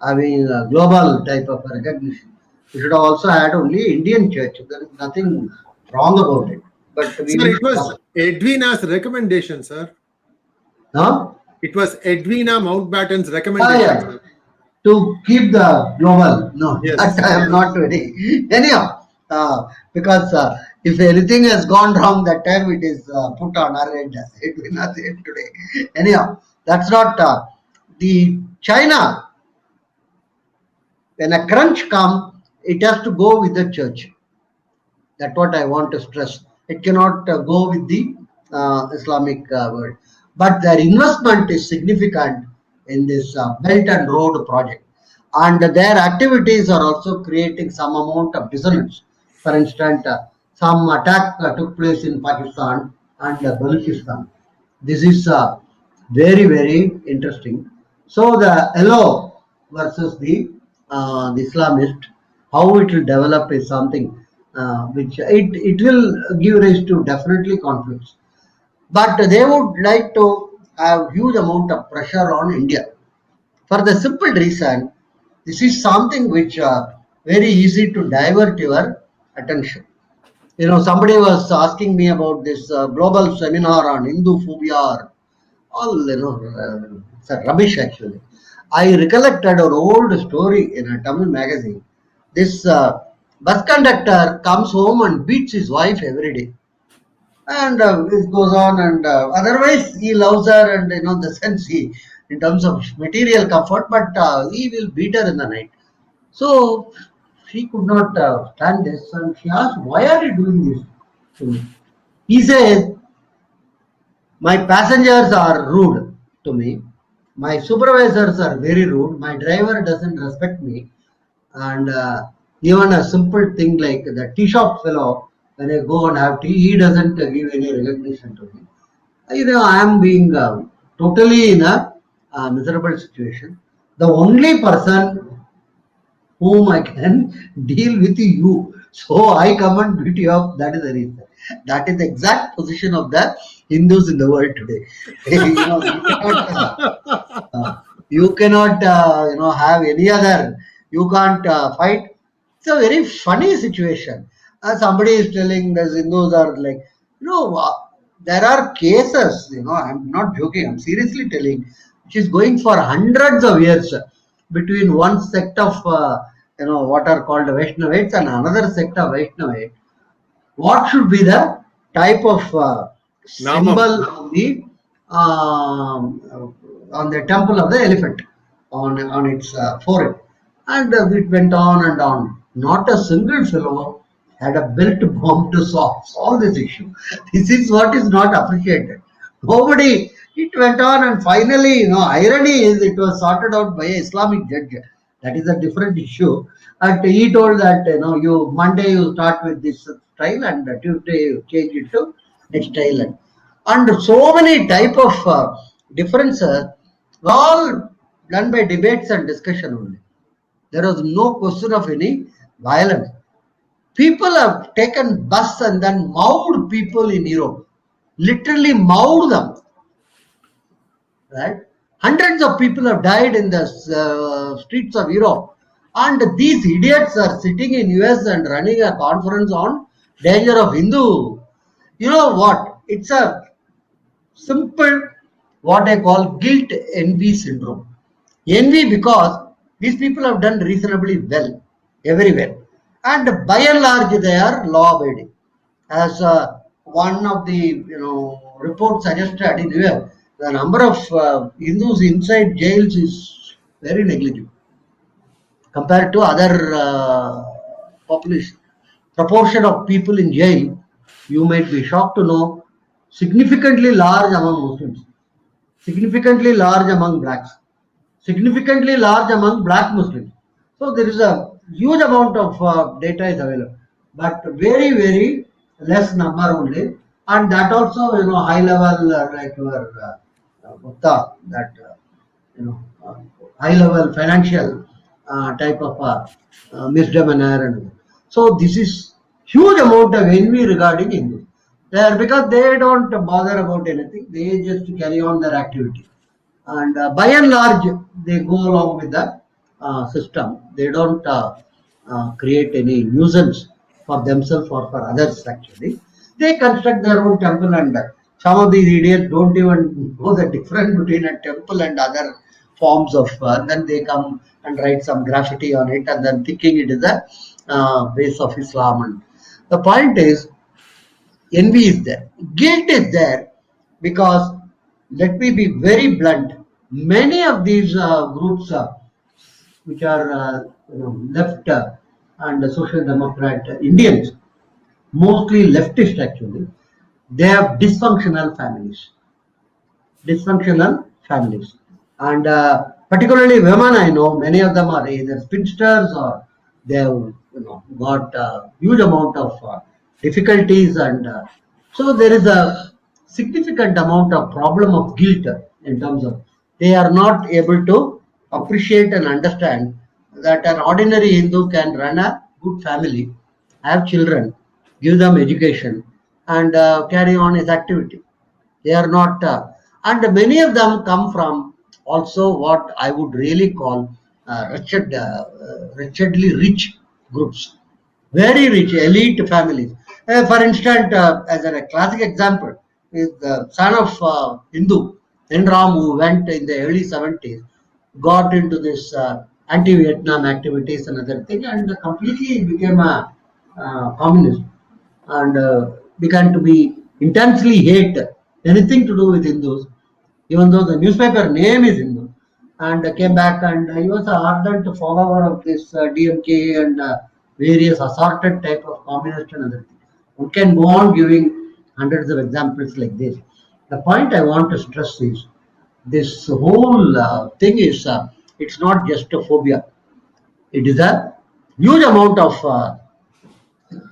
having a global type of recognition, we should have also had only Indian church. There is nothing wrong about it. But we Sir, it was Edwina's recommendation, sir. huh? It was Edwina Mountbatten's recommendation. Yeah. To keep the global. No, Yes. that I am not very. Anyhow, because if anything has gone wrong that time, it is put on our head. It will not say it today. Anyhow, that's not the China. When a crunch comes, it has to go with the church. That's what I want to stress. It cannot go with the Islamic world. But their investment is significant in this Belt and Road project. And their activities are also creating some amount of dissonance. For instance, some attack took place in Pakistan and Balochistan. This is very, very interesting. So the LO versus the Islamist, how it will develop is something which it will give rise to definitely conflicts. But they would like to have huge amount of pressure on India for the simple reason this is something which very easy to divert your attention. Somebody was asking me about this global seminar on Hindu phobia, or all it's a rubbish actually. I recollected an old story in a Tamil magazine. This bus conductor comes home and beats his wife every day, and it goes on. And otherwise, he loves her, and the sense he, in terms of material comfort, but he will beat her in the night. So she could not stand this, and she asked, "Why are you doing this to me?" He says, "My passengers are rude to me. My supervisors are very rude. My driver doesn't respect me. And even a simple thing like the tea shop fellow When I go and have tea, he doesn't give any recognition to me. I am being totally in a miserable situation. The only person whom I can deal with you. So I come and beat you up. That is the reason. That is the exact position of the Hindus in the world today. You cannot have any other. You can't fight. It's a very funny situation. Somebody is telling the Hindus are like, there are cases. I'm not joking. I'm seriously telling, which is going for hundreds of years between one sect of what are called Vaishnavites and another sect of Vaishnavites. What should be the type of Namam. symbol on the temple of the elephant on its forehead? And it went on and on. Not a single fellow had a built bomb to solve this issue. This is what is not appreciated. Nobody. It went on, and finally, irony is it was sorted out by an Islamic judge. That is a different issue. And he told that you Monday you start with this style, and Tuesday you change it to next style, and so many type of differences, all done by debates and discussion only. There was no question of any violence. People have taken bus and then mauled people in Europe, literally mauled them, right? Hundreds of people have died in the streets of Europe, and these idiots are sitting in US and running a conference on danger of Hindu. You know what? It's a simple, what I call guilt envy syndrome. Envy because these people have done reasonably well everywhere, and by and large they are law abiding. As one of the reports suggested in here, the number of Hindus inside jails is very negligible compared to other population. Proportion of people in jail, you might be shocked to know, significantly large among Muslims, significantly large among blacks, significantly large among black Muslims. So there is a huge amount of data is available, but very very less number only, and that also high level like your Gupta, that high level financial type of misdemeanor, and so this is huge amount of envy regarding Hindus. There because they don't bother about anything, they just carry on their activity, and by and large they go along with the system. They don't create any nuisance for themselves or for others. Actually, they construct their own temple, and some of these idiots don't even know the difference between a temple and other forms of. Then they come and write some graffiti on it, and then thinking it is a base of Islam. And the point is, envy is there, guilt is there, because let me be very blunt. Many of these groups, which are left and social democrat Indians, mostly leftist actually, they have dysfunctional families, and particularly women. I know many of them are either spinsters or they have got huge amount of difficulties, and so there is a significant amount of problem of guilt in terms of they are not able to appreciate and understand that an ordinary Hindu can run a good family, have children, give them education, and carry on his activity. They are not, and many of them come from also what I would really call wretchedly rich groups, very rich elite families. For instance, as a classic example, is the son of Hindu Enram, who went in the early 70s, got into this anti-Vietnam activities and other thing, and completely became a communist, and began to be intensely hate anything to do with Hindus, even though the newspaper name is Hindu, and came back, and he was an ardent follower of this DMK and various assorted type of communist and other things. One can go on giving hundreds of examples like this. The point I want to stress is this whole thing is it's not just a phobia. It is a huge amount of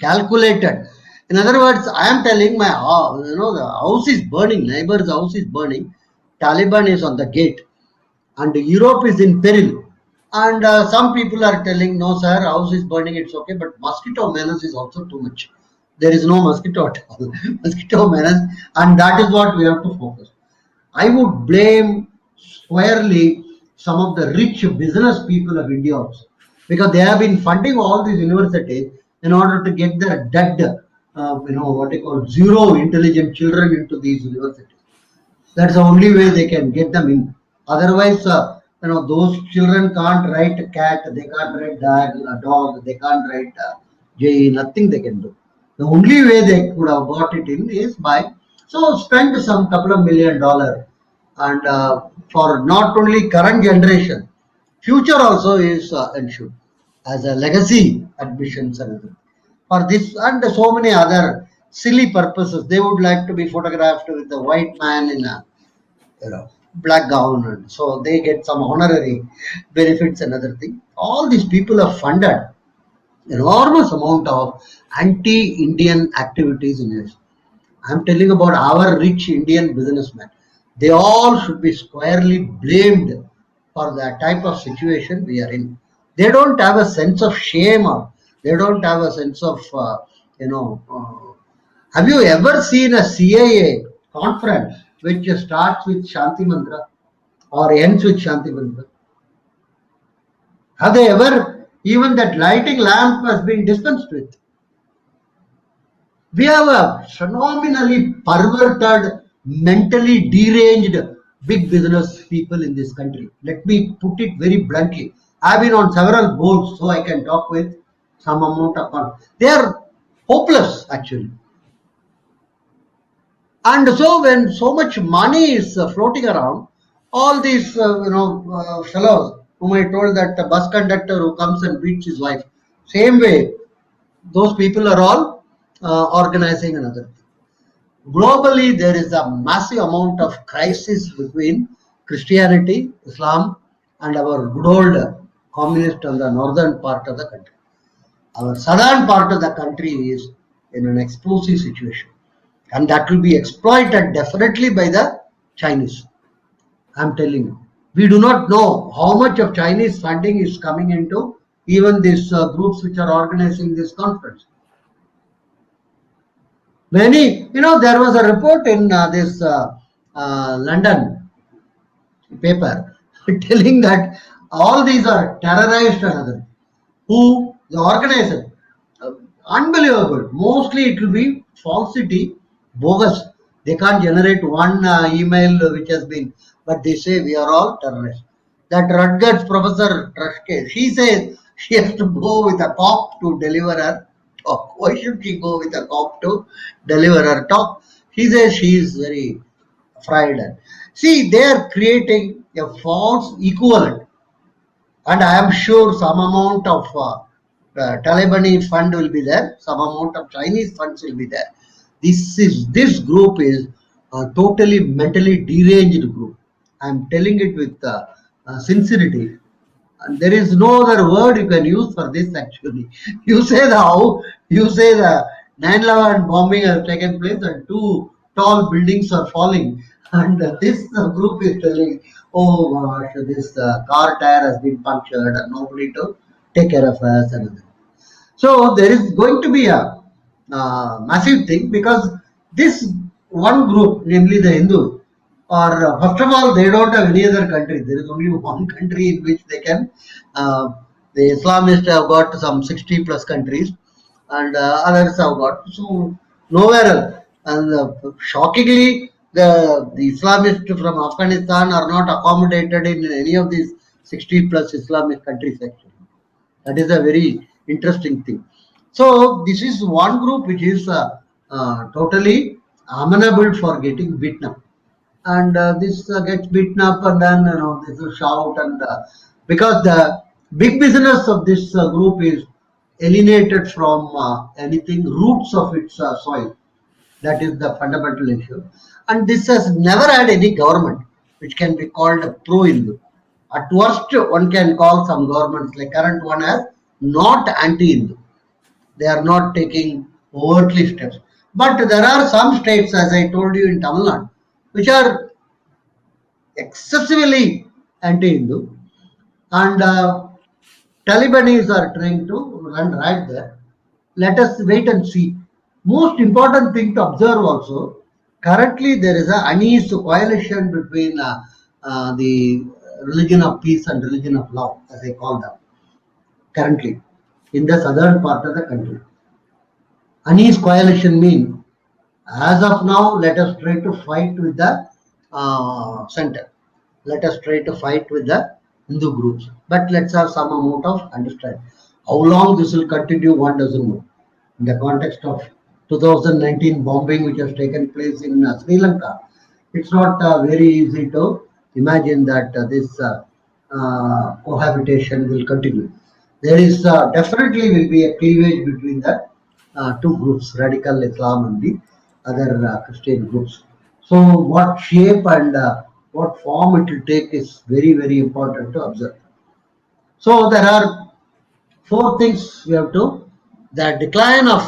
calculated. In other words, I am telling my the house is burning, neighbor's house is burning, Taliban is on the gate, and Europe is in peril. And some people are telling, no, sir, house is burning, it's okay, but mosquito menace is also too much. There is no mosquito at all. Mosquito menace, and that is what we have to focus. I would blame squarely some of the rich business people of India also, because they have been funding all these universities in order to get their dead, what they call zero intelligent children into these universities. That's the only way they can get them in. Otherwise, those children can't write cat, they can't write dog, they can't write J, nothing they can do. The only way they could have got it in is by spend some couple of $1 million, and for not only current generation, future also is ensured as a legacy admissions and everything. For this and so many other silly purposes, they would like to be photographed with a white man in a black gown, and so they get some honorary benefits and other thing. All these people have funded enormous amount of anti-Indian activities in it. I'm telling about our rich Indian businessmen. They all should be squarely blamed for the type of situation we are in. They don't have a sense of shame, or they don't have a sense of have you ever seen a CIA conference which starts with Shanti Mantra or ends with Shanti Mantra? Have they ever, even that lighting lamp has been dispensed with? We have a phenomenally perverted, mentally deranged big business people in this country. Let me put it very bluntly. I've been on several boards, so I can talk with some amount of confidence. They are hopeless, actually. And so when so much money is floating around, all these fellows whom I told, that the bus conductor who comes and beats his wife, same way, those people are all organizing another thing. Globally, there is a massive amount of crisis between Christianity, Islam, and our good old communist on the northern part of the country. Our southern part of the country is in an explosive situation, and that will be exploited definitely by the Chinese. I'm telling you, we do not know how much of Chinese funding is coming into even these groups which are organizing this conference. Many, there was a report in this London paper telling that all these are terrorized and other. Who the organizer? Unbelievable. Mostly it will be falsity, bogus. They can't generate one email which has been, but they say we are all terrorists. That Rutgers professor Trashke, she says she has to go with a cop to deliver her talk. Why should she go with a cop to deliver her talk? She says she is very frightened. See, they are creating a false equivalent, and I am sure some amount of Taliban fund will be there, some amount of Chinese funds will be there. This group is a totally mentally deranged group. I am telling it with sincerity. And there is no other word you can use for this actually. You say the 9/11 bombing has taken place and two tall buildings are falling, and this group is telling, oh gosh, this car tire has been punctured and nobody to take care of us. And so there is going to be a massive thing, because this one group, namely the Hindus, or first of all, they don't have any other country. There is only one country in which they can. The Islamists have got some 60 plus countries, and others have got so nowhere else. And shockingly, the Islamists from Afghanistan are not accommodated in any of these 60 plus Islamic countries. Actually, that is a very interesting thing. So this is one group which is totally amenable for getting beaten up, and this gets beaten up, and then this will shout, and because the big business of this group is alienated from anything roots of its soil. That is the fundamental issue, and this has never had any government which can be called a pro-Hindu. At worst, one can call some governments like current one as not anti-Hindu. They are not taking overtly steps. But there are some states, as I told you in Tamil Nadu, which are excessively anti-Hindu, and Talibanis are trying to run right there. Let us wait and see. Most important thing to observe also, currently there is a uneasy coalition between the religion of peace and religion of love, as I call them, currently in the southern part of the country. Uneasy coalition mean, as of now, let us try to fight with the center. Let us try to fight with the Hindu groups. But let's have some amount of understanding. How long this will continue, one doesn't know. In the context of 2019 bombing which has taken place in Sri Lanka, it's not very easy to imagine that this cohabitation will continue. There is definitely will be a cleavage between the two groups, radical Islam and the other Christian groups. So, what shape and what form it will take is very, very important to observe. So, there are four things we have to. The decline of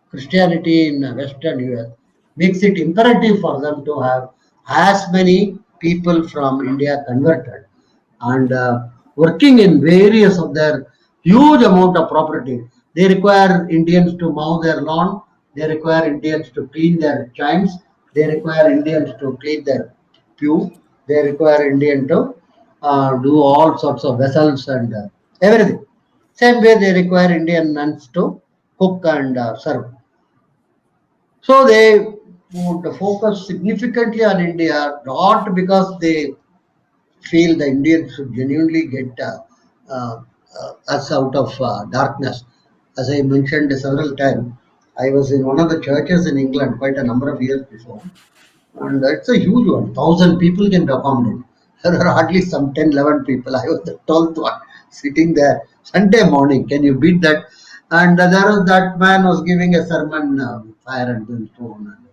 Christianity in Western US makes it imperative for them to have as many people from India converted and working in various of their huge amount of property. They require Indians to mow their lawn. They require Indians to clean their chimes. They require Indians to clean their pew. They require Indian to do all sorts of vessels and everything. Same way they require Indian nuns to cook and serve. So they would focus significantly on India, not because they feel the Indians should genuinely get uh, us out of darkness. As I mentioned several times, I was in one of the churches in England quite a number of years before, and it's a huge one. 1,000 people can accommodate. There are hardly some 10, 11 people. I was the 12th one sitting there Sunday morning. Can you beat that? And there was that man was giving a sermon, fire and brimstone, and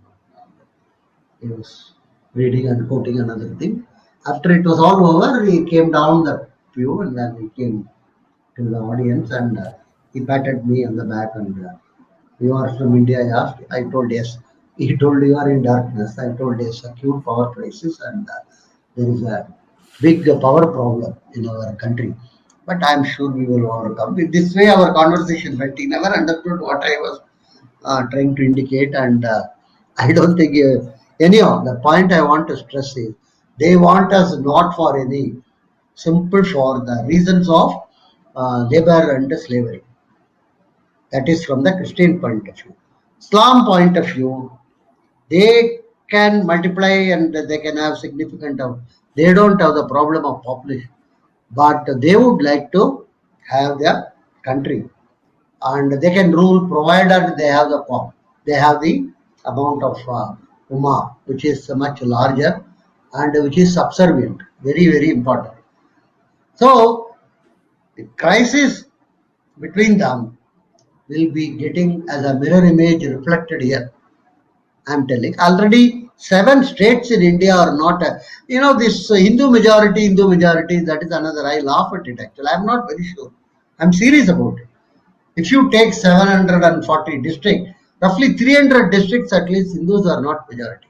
he was reading and quoting another thing. After it was all over, he came down the pew and then he came to the audience and he patted me on the back and you are from India, I asked. I told yes. He told you are in darkness. I told yes, acute power crisis and there is a big power problem in our country. But I'm sure we will overcome. In this way, our conversation went. He never understood what I was trying to indicate, and I don't think anyhow. The point I want to stress is they want us not for any simple for the reasons of labor and slavery. That is from the Christian point of view. Islam point of view, they can multiply and they can have significant of. They don't have the problem of population, but they would like to have their country and they can rule provided they have the form. They have the amount of Ummah, which is much larger and which is subservient. Very, very important. So, the crisis between them will be getting as a mirror image reflected here. I'm telling. Already 7 states in India are not, this Hindu majority, that is another. I laugh at it actually. I'm not very sure. I'm serious about it. If you take 740 districts, roughly 300 districts at least Hindus are not majority.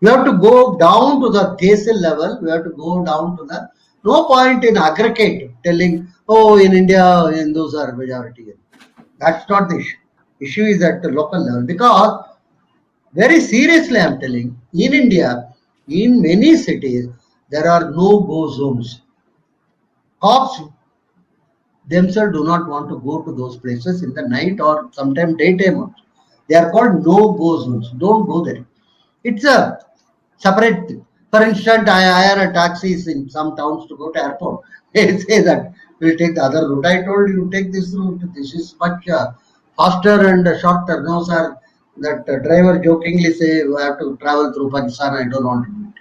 You have to go down to the tehsil level. We have to go down to the. No point in aggregate telling, oh, in India Hindus are majority. That's not the issue. Issue is at the local level because very seriously I'm telling, in India, in many cities, there are no-go zones. Cops themselves do not want to go to those places in the night or sometime daytime. They are called no-go zones. Don't go there. It's a separate thing. For instance, I hire a taxis in some towns to go to airport. They say that we'll take the other route. I told you take this route. This is much faster and shorter. No, sir. That driver jokingly say we have to travel through Pakistan. I don't want to do it.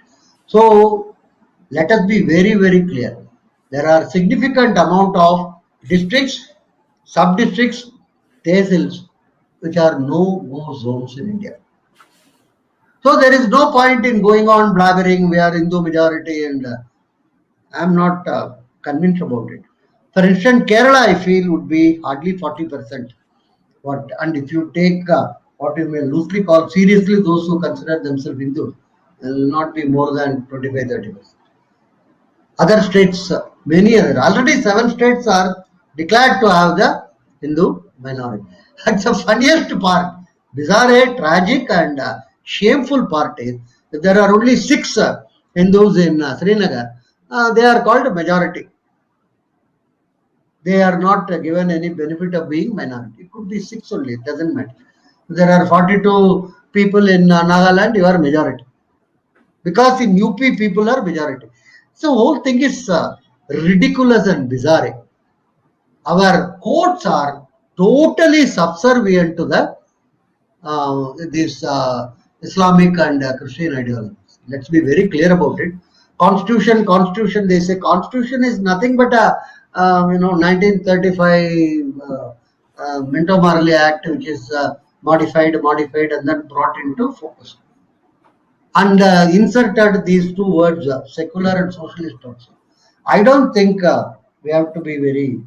So let us be very, very clear. There are significant amount of districts, sub-districts, tehsils, which are no-go zones in India. So there is no point in going on blabbering, we are Hindu majority and I'm not convinced about it. For instance, Kerala I feel would be hardly 40%. And if you take what you may loosely call seriously those who consider themselves Hindus, will not be more than 25-30%. Other states, many other, already 7 states are declared to have the Hindu minority. That's the funniest part. Bizarre, tragic, and shameful part is that there are only 6 Hindus in Srinagar. They are called a majority. They are not given any benefit of being minority. It could be 6 only, it doesn't matter. There are 42 people in Nagaland, you are majority. Because in UP, people are majority. So, whole thing is ridiculous and bizarre. Our courts are totally subservient to the this Islamic and Christian ideologies. Let's be very clear about it. Constitution. They say Constitution is nothing but a 1935 Minto Marley Act, which is modified, and then brought into focus. And inserted these 2 words, secular and socialist also. I don't think we have to be very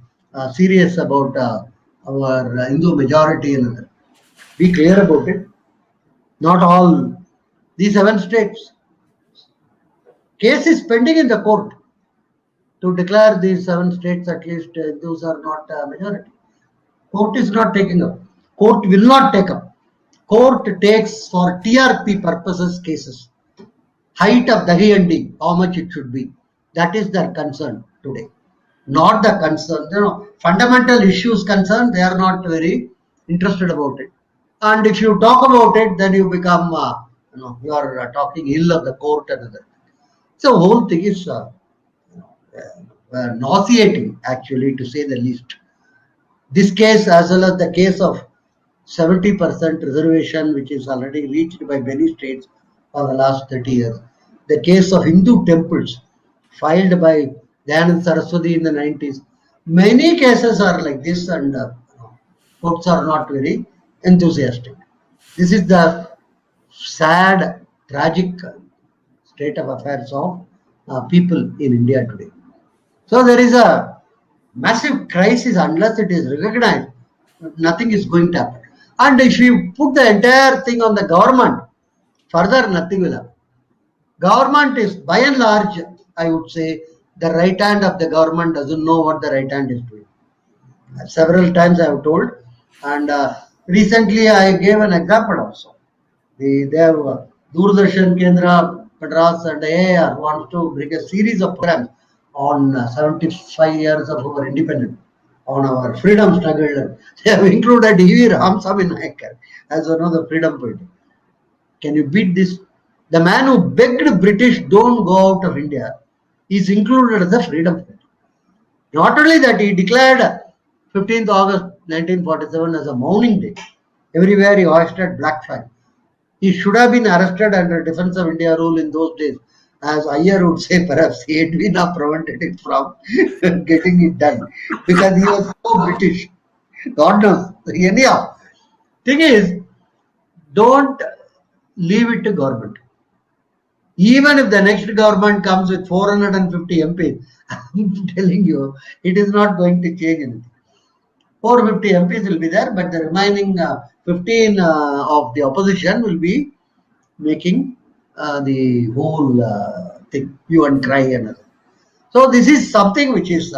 serious about our Hindu majority in other. Be clear about it. Not all these 7 states. Case is pending in the court to declare these 7 states at least those are not majority. Court is not taking up. Court will not take up. Court takes for TRP purposes cases. Height of Dahi Handi, how much it should be. That is their concern today. Not the concern. Fundamental issues concerned, they are not very interested about it. And if you talk about it, then you become, you are talking ill of the court and other. So whole thing is nauseating, actually, to say the least. This case, as well as the case of 70% reservation, which is already reached by many states for the last 30 years. The case of Hindu temples, filed by Dayanand Saraswati in the 90s. Many cases are like this, and courts are not very enthusiastic. This is the sad, tragic state of affairs of people in India today. So there is a massive crisis. Unless it is recognized, nothing is going to happen. And if you put the entire thing on the government, further nothing will happen. Government is, by and large, I would say, the right hand of the government doesn't know what the right hand is doing. Several times I have told, and recently I gave an example also. They have Doordarshan Kendra, Madras, and Iyer wants to bring a series of programs on 75 years of our independence, on our freedom struggle. They have included Iyer Naikar as one of the freedom fighters. Can you beat this? The man who begged British don't go out of India is included as a freedom fighter. Not only that, he declared 15th August 1947 as a mourning day. Everywhere he hoisted black flag. He should have been arrested under Defense of India rule in those days. As Iyer would say, perhaps he had been prevented it from getting it done because he was so British. God knows. Anyhow, thing is, don't leave it to government. Even if the next government comes with 450 MPs, I'm telling you, it is not going to change anything. 450 MPs will be there, but the remaining 15 of the opposition will be making the whole thing, hue and cry and other. So this is something which is,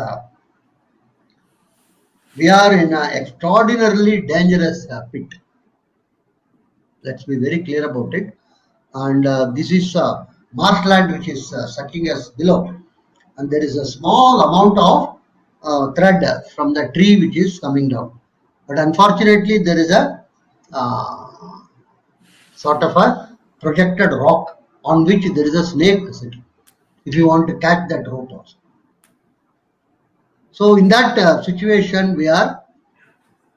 we are in an extraordinarily dangerous pit. Let's be very clear about it. And this is marshland which is sucking us below. And there is a small amount of thread from the tree which is coming down. But unfortunately, there is a sort of a projected rock on which there is a snake sitting. If you want to catch that rope also. So in that situation, we are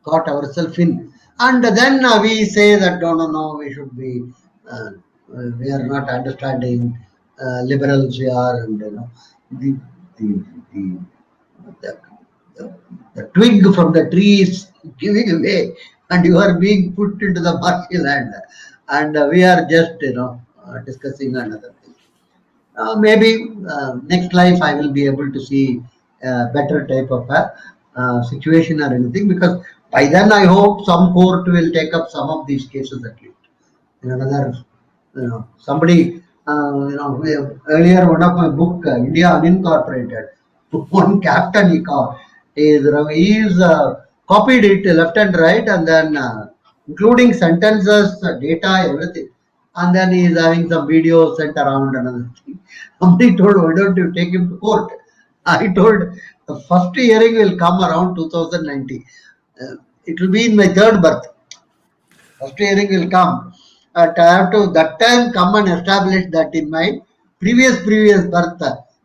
got ourselves in. And then we say that no, we should be, we are not understanding, liberals we are, and the twig from the tree is giving away, and you are being put into the marshy land, and we are just discussing another thing. Maybe next life I will be able to see a better type of a situation or anything, because By then, I hope some court will take up some of these cases at least. In another, somebody, earlier one of my book, India Unincorporated, one captain he is copied it left and right, and then including sentences, data, everything. And then he is having some video sent around another thing. Somebody told, why don't you take him to court? I told, the first hearing will come around 2090. It will be in my third birth. First hearing will come. I have to that time come and establish that in my previous birth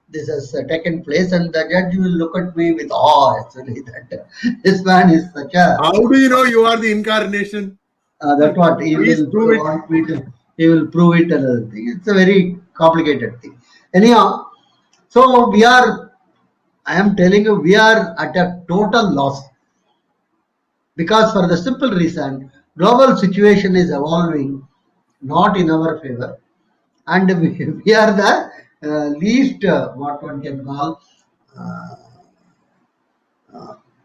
this has taken place, and the judge will look at me with awe actually that this man is such a. How do you know you are the incarnation? That's what he Please will prove it. want me to. He will prove it another thing. It's a very complicated thing. Anyhow, so we are. I am telling you, we are at a total loss because for the simple reason, global situation is evolving not in our favor, and we are the least what one can call uh,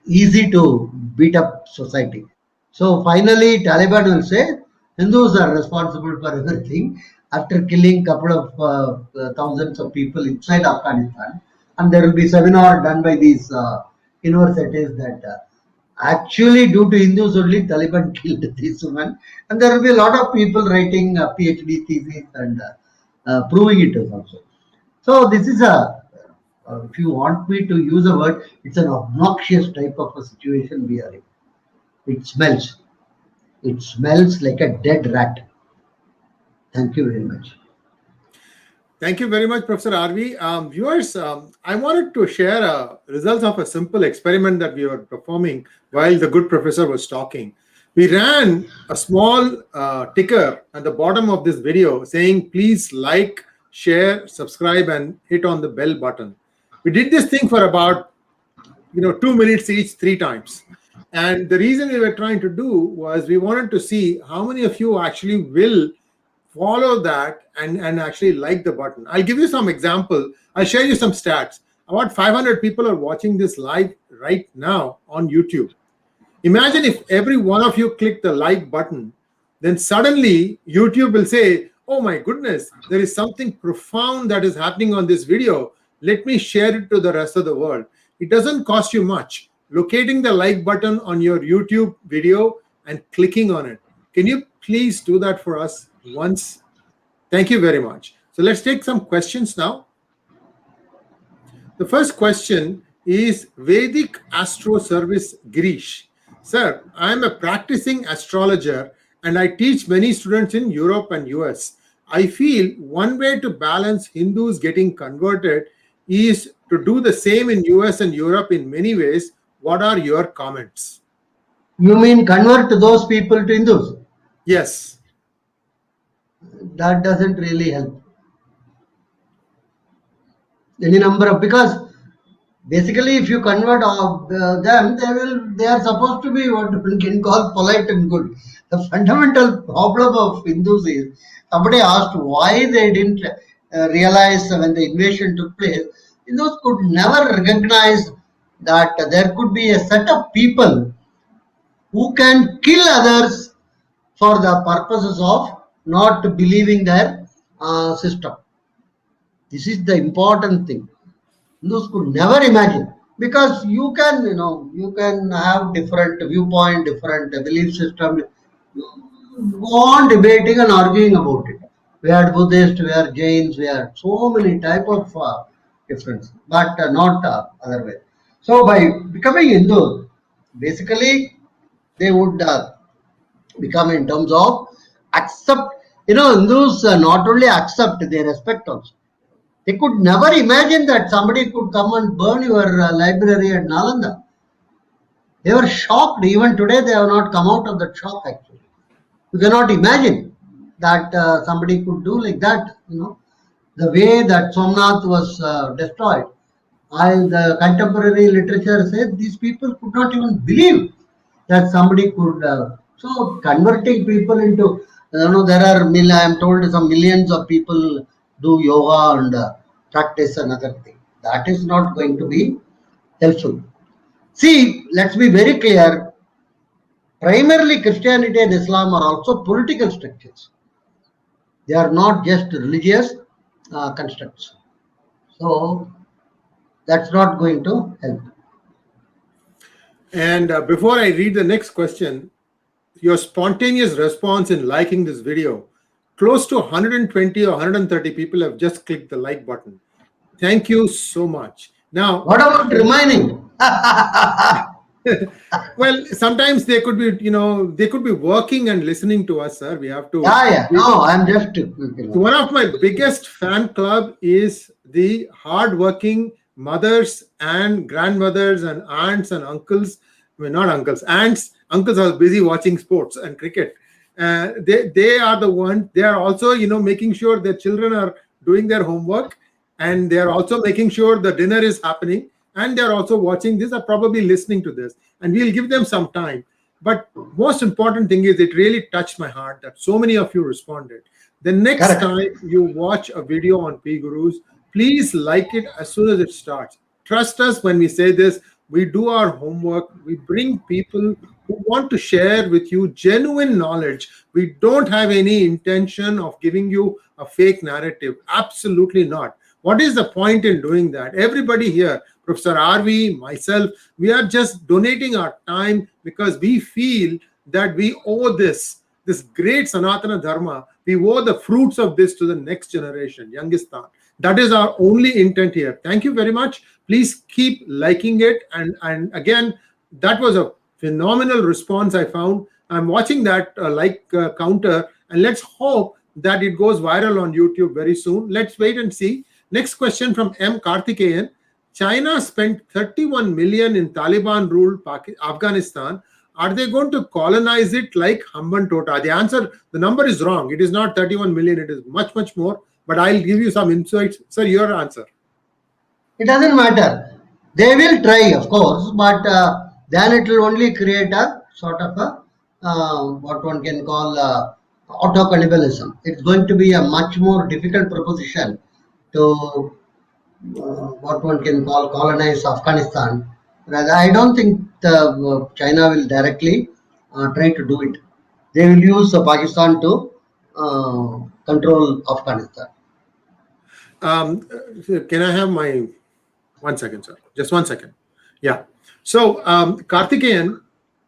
easy to beat up society. So finally, Taliban will say Hindus are responsible for everything after killing couple of thousands of people inside Afghanistan, and there will be seminar done by these universities that actually due to Hindus only Taliban killed this woman, and there will be a lot of people writing PhD thesis and proving it also. So this is if you want me to use a word, it's an obnoxious type of a situation we are in. It smells. It smells like a dead rat. Thank you very much. Thank you very much, Professor RV. Viewers, I wanted to share results of a simple experiment that we were performing while the good professor was talking. We ran a small ticker at the bottom of this video saying, please like, share, subscribe, and hit on the bell button. We did this thing for about 2 minutes each, 3 times. And the reason we were trying to do was we wanted to see how many of you actually will follow that and actually like the button. I'll give you some example. I'll share you some stats. About 500 people are watching this live right now on YouTube. Imagine if every one of you click the like button, then suddenly YouTube will say, oh my goodness, there is something profound that is happening on this video. Let me share it to the rest of the world. It doesn't cost you much. Locating the like button on your YouTube video and clicking on it. Can you please do that for us once? Thank you very much. So let's take some questions now. The first question is Vedic Astro Service Girish. Sir, I am a practicing astrologer and I teach many students in Europe and US. I feel one way to balance Hindus getting converted is to do the same in US and Europe in many ways. What are your comments? You mean convert those people to Hindus? Yes. That doesn't really help. Any number of, because basically if you convert them, they are supposed to be what we can call polite and good. The fundamental problem of Hindus is, somebody asked why they didn't realize when the invasion took place, Hindus could never recognize that there could be a set of people who can kill others for the purposes of not believing their system. This is the important thing. Hindus could never imagine, because you can have different viewpoint, different belief system. Go on debating and arguing about it. We are Buddhist, we are Jains, we are so many type of difference, but not other way. So by becoming Hindu, basically they would become in terms of accept. Hindus not only accept, they respect also. They could never imagine that somebody could come and burn your library at Nalanda. They were shocked. Even today, they have not come out of that shock, actually. You cannot imagine that somebody could do like that. The way that Somnath was destroyed. The contemporary literature says these people could not even believe that somebody could. So converting people into, there are, I am told, some millions of people do yoga and practice another thing. That is not going to be helpful. See, let's be very clear. Primarily, Christianity and Islam are also political structures. They are not just religious constructs. So that's not going to help. And before I read the next question, your spontaneous response in liking this video, close to 120 or 130 people have just clicked the like button. Thank you so much. Now, What about remaining? well, sometimes they could be, they could be working and listening to us, sir. We have to. Yeah. No, I'm just. One of my biggest fan club is the hardworking mothers and grandmothers and aunts and uncles. Well, not uncles, aunts. Uncles are busy watching sports and cricket. They are the ones. They are also, making sure their children are doing their homework, and they are also making sure the dinner is happening, and they are also watching this, are probably listening to this, and we'll give them some time. But most important thing is, it really touched my heart that so many of you responded. The next Correct. time you watch a video on PGurus, please like it as soon as it starts. Trust us when we say this. We do our homework. We bring people who want to share with you genuine knowledge. We don't have any intention of giving you a fake narrative. Absolutely not. What is the point in doing that? Everybody here, Professor RV, myself, we are just donating our time because we feel that we owe this great Sanatana Dharma. We owe the fruits of this to the next generation, Youngistan. That is our only intent here. Thank you very much. Please keep liking it. And again, that was a phenomenal response I found. I'm watching that counter, and let's hope that it goes viral on YouTube very soon. Let's wait and see. Next question from M. Karthikeyan. China spent 31 million in Taliban-ruled Afghanistan. Are they going to colonize it like Hamban Tota? The number is wrong. It is not 31 million. It is much, much more. But I'll give you some insights. Sir, your answer. It doesn't matter. They will try, of course, but then it will only create a sort of what one can call auto cannibalism. It's going to be a much more difficult proposition to what one can call colonize Afghanistan. Rather, I don't think China will directly try to do it. They will use Pakistan to control Afghanistan. Can I have my 1 second, sir? Just 1 second. Yeah. So, Karthikeyan,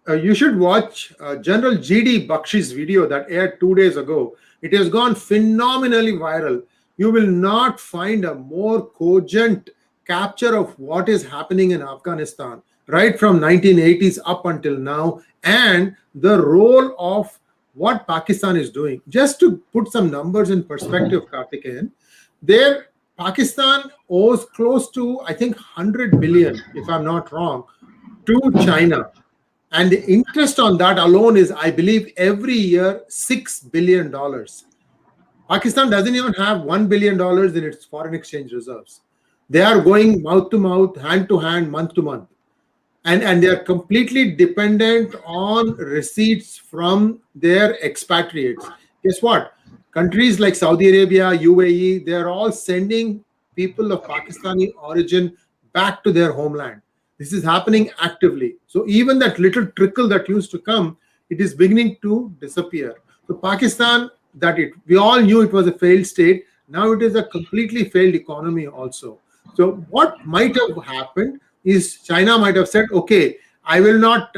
you should watch General G.D. Bakshi's video that aired 2 days ago. It has gone phenomenally viral. You will not find a more cogent capture of what is happening in Afghanistan, right from 1980s up until now, and the role of what Pakistan is doing. Just to put some numbers in perspective, Karthikeyan, Pakistan owes close to, I think, 100 billion, if I'm not wrong, to China. And the interest on that alone is, I believe, every year, $6 billion. Pakistan doesn't even have $1 billion in its foreign exchange reserves. They are going mouth to mouth, hand to hand, month to month. And they are completely dependent on receipts from their expatriates. Guess what? Countries like Saudi Arabia, UAE, they are all sending people of Pakistani origin back to their homeland. This is happening actively. So even that little trickle that used to come, it is beginning to disappear. So Pakistan, we all knew it was a failed state. Now it is a completely failed economy also. So what might have happened is China might have said, okay, I will not,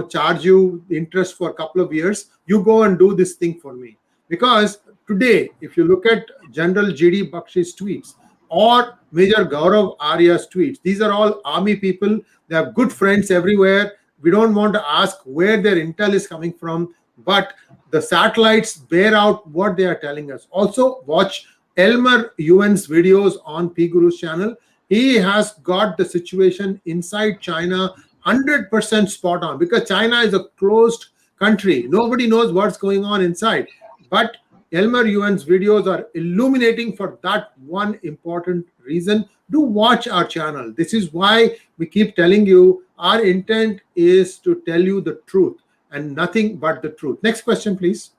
charge you interest for a couple of years. You go and do this thing for me. Because today, if you look at General G.D. Bakshi's tweets or Major Gaurav Arya's tweets, these are all army people. They have good friends everywhere. We don't want to ask where their intel is coming from, but the satellites bear out what they are telling us. Also, watch Elmer Yuan's videos on PGurus channel. He has got the situation inside China 100% spot on, because China is a closed country. Nobody knows what's going on inside. But Elmer Yuan's videos are illuminating for that one important reason. Do watch our channel. This is why we keep telling you our intent is to tell you the truth and nothing but the truth. Next question, please.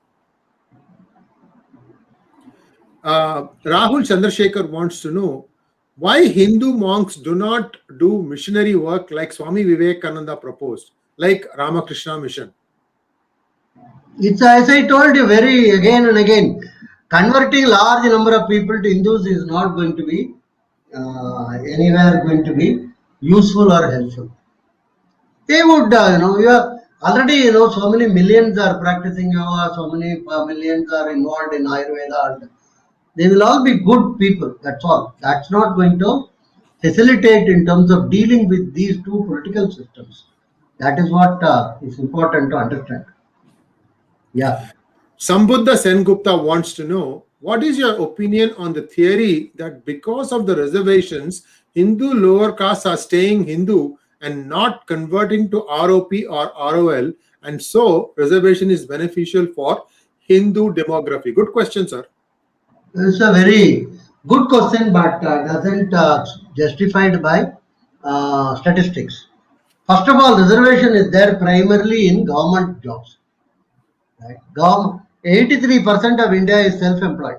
Rahul Chandrasekhar wants to know why Hindu monks do not do missionary work like Swami Vivekananda proposed, like Ramakrishna Mission. It's as I told you very again and again, converting large number of people to Hindus is not going to be anywhere going to be useful or helpful. They would, you are already, so many millions are practicing yoga, so many millions are involved in Ayurveda, and they will all be good people. That's all. That's not going to facilitate in terms of dealing with these two political systems. That is what is important to understand. Yeah. Sambuddha Sengupta wants to know, what is your opinion on the theory that because of the reservations, Hindu lower castes are staying Hindu and not converting to ROP or ROL, and so reservation is beneficial for Hindu demography? Good question, sir. It's a very good question, but doesn't justified by statistics. First of all, reservation is there primarily in government jobs. Right? 83% of India is self-employed.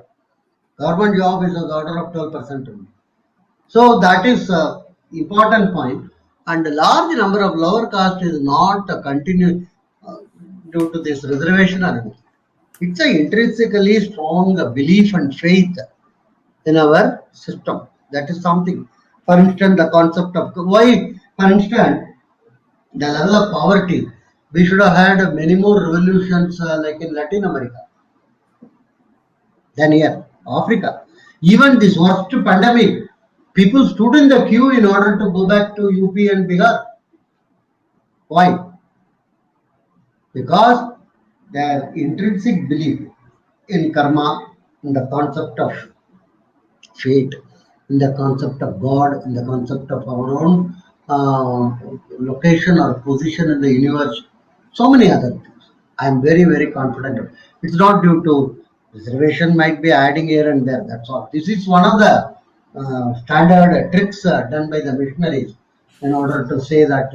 Government job is a order of 12% only. So that is important point. And a large number of lower caste is not continued due to this reservation or anything. It's a intrinsically strong belief and faith in our system. That is something. For instance, the concept of why, for instance, the level of poverty. We should have had many more revolutions like in Latin America than here, Africa. Even this worst pandemic, people stood in the queue in order to go back to UP and Bihar. Why? Because their intrinsic belief in karma, in the concept of fate, in the concept of God, in the concept of our own location or position in the universe, so many other things. I am very, very confident. It's not due to reservation, might be adding here and there. That's all. This is one of the standard tricks done by the missionaries in order to say that,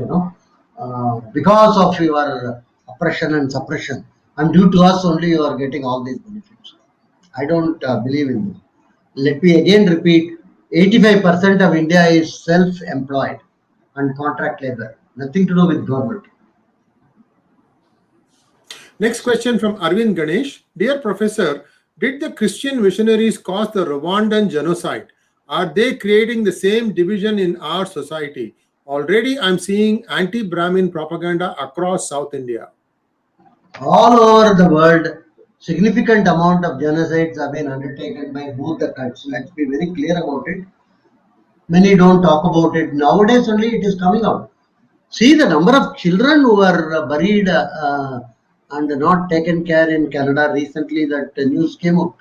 because of your oppression and suppression, and due to us only you are getting all these benefits. I don't believe in this. Let me again repeat, 85% of India is self-employed and contract labor, nothing to do with government. Next question from Arvind Ganesh. Dear Professor, did the Christian missionaries cause the Rwandan genocide? Are they creating the same division in our society? Already I'm seeing anti-Brahmin propaganda across South India. All over the world, significant amount of genocides have been undertaken by both the countries. Let's be very clear about it. Many don't talk about it. Nowadays only it is coming out. See the number of children who are buried and not taken care in Canada recently, that news came out.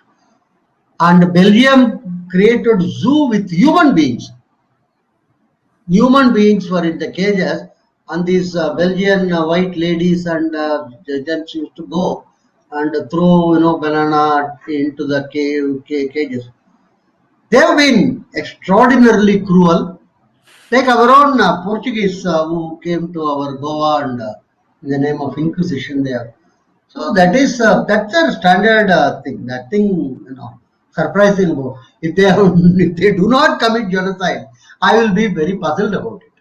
And Belgium created zoo with human beings. Human beings were in the cages, and these Belgian white ladies and gents used to go and throw banana into the cages. They have been extraordinarily cruel, like our own Portuguese who came to our Goa and in the name of Inquisition there. So that's a standard thing. That thing, surprising about. If they have, if they do not commit genocide, I will be very puzzled about it.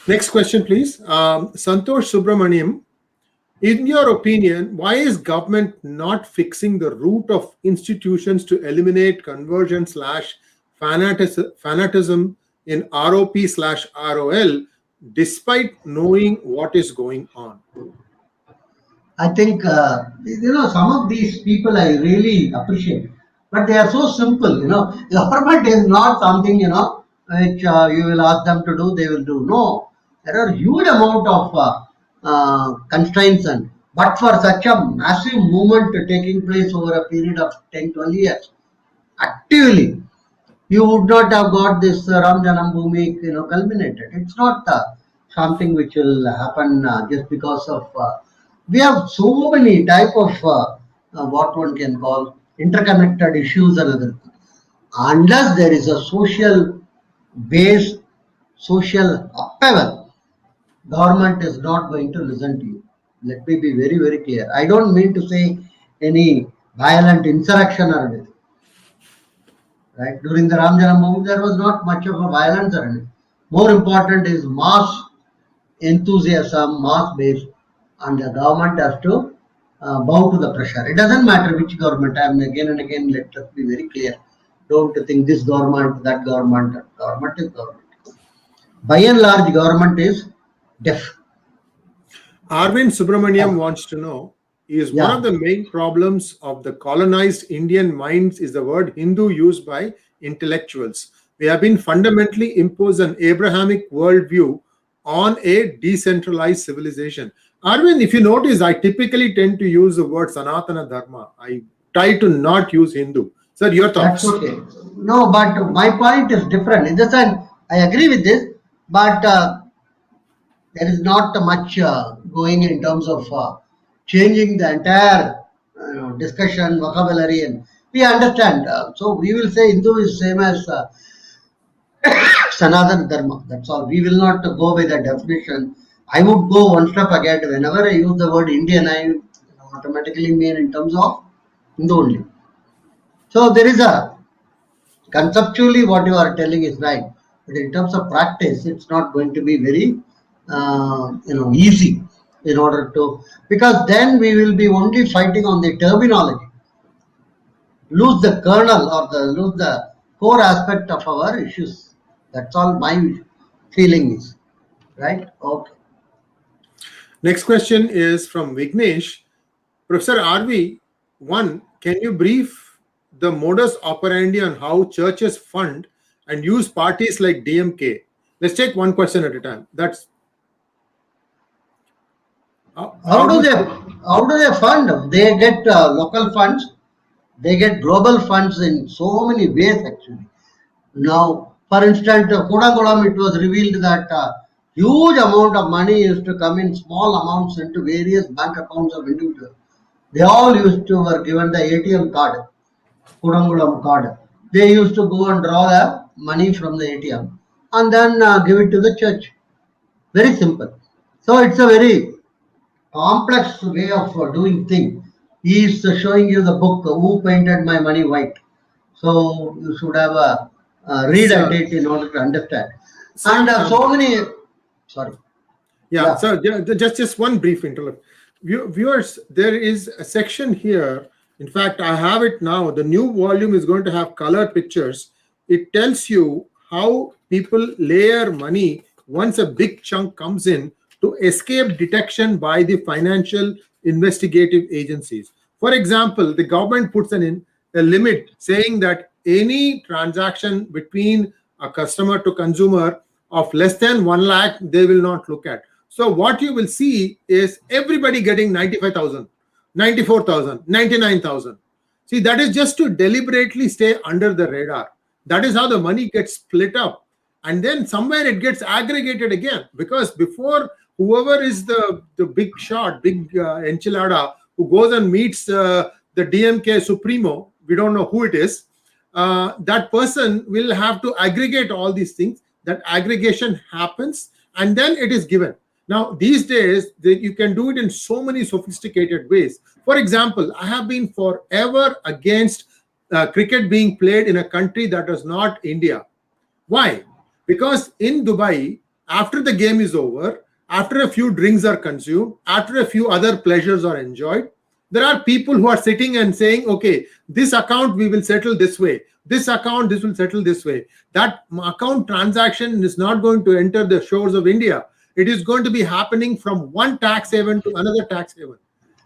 Next question, please. Santosh Subramaniam. In your opinion, why is government not fixing the root of institutions to eliminate conversion / fanatism in ROP / ROL despite knowing what is going on? I think some of these people I really appreciate, but they are so simple. Government is not something which you will ask them to do, they will do. No, there are huge amount of constraints, and but for such a massive movement taking place over a period of 10, 12 years, actively, you would not have got this Ram Janam Bhoomi, culminated. It's not something which will happen just because of. We have so many type of what one can call interconnected issues and other things. Unless there is a social base, social upheaval, government is not going to listen to you. Let me be very, very clear. I don't mean to say any violent insurrection or anything. Right? During the Ram Janam Bhoomi, there was not much of a violence or anything. More important is mass enthusiasm, mass based, and the government has to bow to the pressure. It doesn't matter which government. I am again and again, let us be very clear. Don't think this government, that government. Government is government. By and large, government is deaf. Arvind Subramaniam Yeah. wants to know, is one of Yeah. the main problems of the colonized Indian minds is the word Hindu used by intellectuals. We have been fundamentally imposed an Abrahamic worldview on a decentralized civilization. Arvind, if you notice, I typically tend to use the word Sanatana Dharma. I try to not use Hindu. Sir, your That's thoughts? okay. No, but my point is different. In the sense, I agree with this, but there is not much going in terms of changing the entire discussion vocabulary, and we understand. So we will say Hindu is same as Sanatana Dharma. That's all. We will not go by the definition. I would go one step ahead. Whenever I use the word Indian, I automatically mean in terms of Hindu only. So there is a conceptually what you are telling is right, but in terms of practice, it's not going to be very easy in order to, because then we will be only fighting on the terminology, lose the kernel or the lose the core aspect of our issues. That's all my feeling is. Right? Okay. Next question is from Vignesh. Professor RV, one, can you brief the modus operandi on how churches fund and use parties like DMK? Let's take one question at a time. That's How how do much. they how do they fund? They get local funds. They get global funds in so many ways actually. Now, for instance, Kodagulam, it was revealed that huge amount of money used to come in small amounts into various bank accounts of individuals. They all used to were given the ATM card, Kodangulam card. They used to go and draw the money from the ATM and then give it to the church. Very simple. So it's a very complex way of doing thing. He is showing you the book, Who Painted My Money White. So you should have a read at Sir, it in order to understand. And sir, so many, sorry, yeah, yeah, so just one brief interlude. Viewers, there is a section here. In fact, I have it now. The new volume is going to have color pictures. It tells you how people layer money once a big chunk comes in to escape detection by the financial investigative agencies. For example, the government puts a limit saying that any transaction between a customer to consumer of less than 1 lakh, they will not look at. So what you will see is everybody getting 95,000, 94,000, 99,000. See, that is just to deliberately stay under the radar. That is how the money gets split up. And then somewhere it gets aggregated again. Because before, whoever is the big shot, big enchilada, who goes and meets the DMK Supremo, we don't know who it is, that person will have to aggregate all these things. That aggregation happens and then it is given. Now, these days, you can do it in so many sophisticated ways. For example, I have been forever against cricket being played in a country that is not India. Why? Because in Dubai, after the game is over, after a few drinks are consumed, after a few other pleasures are enjoyed, there are people who are sitting and saying, okay, this account we will settle this way. This account, this will settle this way. That account transaction is not going to enter the shores of India. It is going to be happening from one tax haven to another tax haven.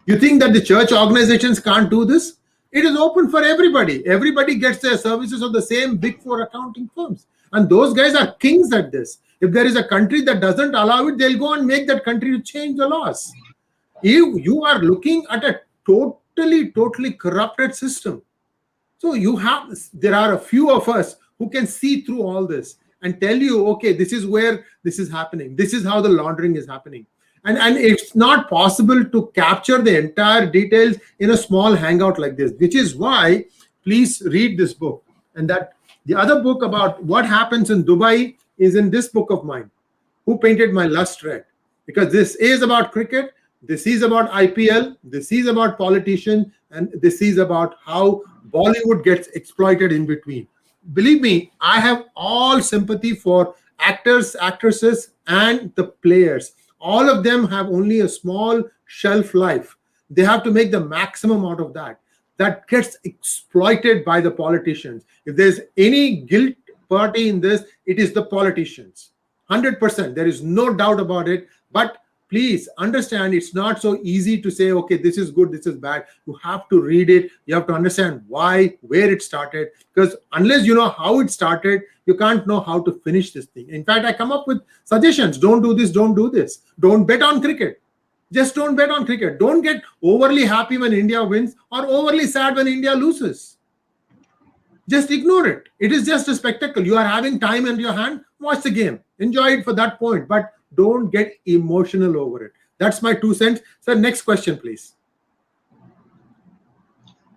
You think that the church organizations can't do this? It is open for everybody. Everybody gets their services of the same big four accounting firms. And those guys are kings at this. If there is a country that doesn't allow it, they'll go and make that country to change the laws. You are looking at a totally corrupted system. So there are a few of us who can see through all this and tell you, okay, this is where this is happening. This is how the laundering is happening. And it's not possible to capture the entire details in a small hangout like this, which is why please read this book. And that the other book about what happens in Dubai is in this book of mine, Who Painted My Lust Red? Because this is about cricket, this is about IPL, this is about politicians, and this is about how Bollywood gets exploited in between. Believe me, I have all sympathy for actors, actresses, and the players. All of them have only a small shelf life. They have to make the maximum out of that. That gets exploited by the politicians. If there's any guilt party in this, it is the politicians. 100%. There is no doubt about it. But please understand, it's not so easy to say, okay, this is good, this is bad. You have to read it. You have to understand why, where it started. Because unless you know how it started, you can't know how to finish this thing. In fact, I come up with suggestions. Don't do this, don't do this. Don't bet on cricket. Just don't bet on cricket. Don't get overly happy when India wins or overly sad when India loses. Just ignore it. It is just a spectacle. You are having time in your hand. Watch the game. Enjoy it for that point. But don't get emotional over it. That's my 2 cents. So next question, please.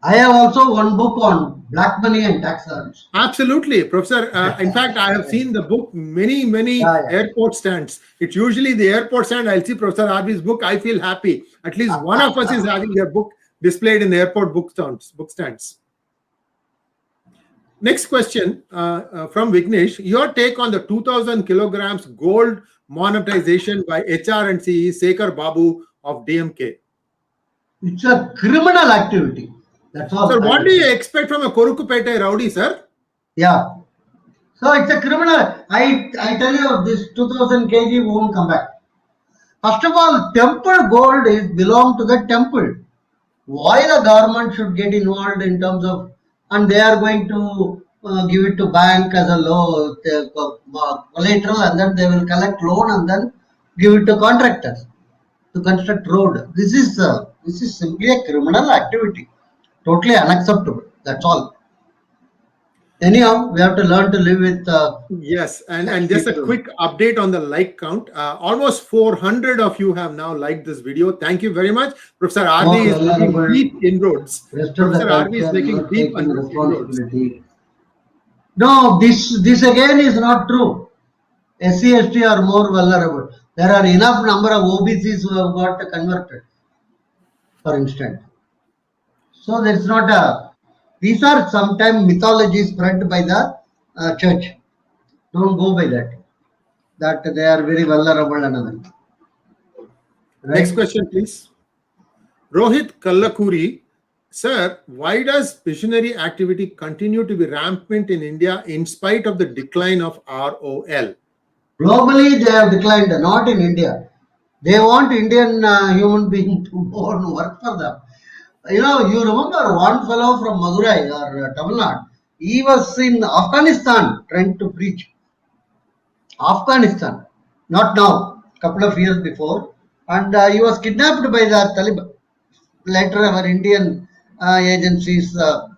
I have also one book on black money and tax havens. Absolutely, Professor. In fact, I have seen the book many airport stands. It's usually the airport stand. I'll see Professor RV's book. I feel happy. At least one of us is having their book displayed in the airport book stands. Next question from Vignesh. Your take on the 2,000 kilograms gold monetization by HR and CE Sekhar Babu of DMK. It's a criminal activity. That's all. Sir, what do you expect from a Korukupete rowdy, sir? Yeah. So it's a criminal. I tell you, this 2000 kg won't come back. First of all, temple gold is belong to the temple. Why the government should get involved in terms of, and they are going to give it to bank as a loan collateral, and then they will collect loan and then give it to contractors to construct road. This is simply a criminal activity. Totally unacceptable. That's all. Anyhow, we have to learn to live with. Yes, and just a quick update on the like count. Almost 400 of you have now liked this video. Thank you very much. Professor RV is making deep inroads. Professor RV is making deep inroads. No, this again is not true. SC, ST are more vulnerable. There are enough number of OBCs who have got converted, for instance. So there's not a. These are sometimes mythologies spread by the church. Don't go by that. That they are very vulnerable and other. Right? Next question, please. Rohit Kallakuri. Sir, why does missionary activity continue to be rampant in India in spite of the decline of ROL? Globally, they have declined, not in India. They want Indian human being to go and work for them. You know, you remember one fellow from Madurai or Tamil Nadu, he was in Afghanistan trying to preach. Afghanistan, not now, couple of years before, and he was kidnapped by the Taliban. Later, our Indian agencies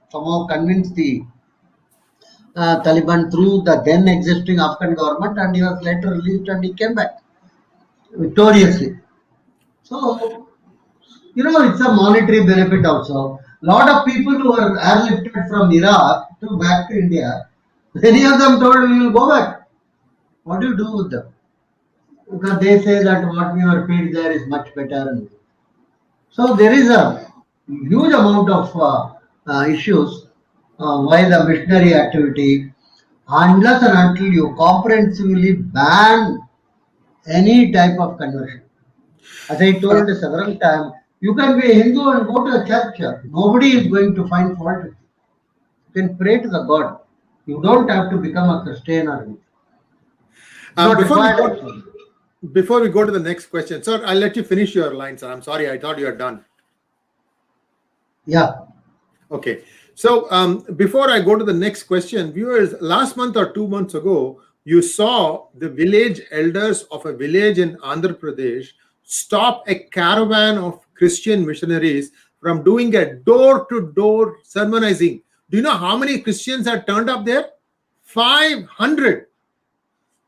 somehow convinced the Taliban through the then existing Afghan government, and he was later released and he came back victoriously. So, you know, it's a monetary benefit also. A lot of people who were airlifted from Iraq to back to India, many of them told, we will go back. What do you do with them? Because they say that what we were paid there is much better. So there is a huge amount of issues why the missionary activity, unless and until you comprehensively ban any type of conversion. As I told several times, you can be a Hindu and go to a church. Nobody is going to find fault with you. You can pray to the God. You don't have to become a Christian or anything. Before we go to the next question, sir, I'll let you finish your line, sir. I'm sorry, I thought you are done. Yeah. Okay. So before I go to the next question, viewers, last month or 2 months ago, you saw the village elders of a village in Andhra Pradesh stop a caravan of Christian missionaries from doing a door-to-door sermonizing. Do you know how many Christians had turned up there? 500.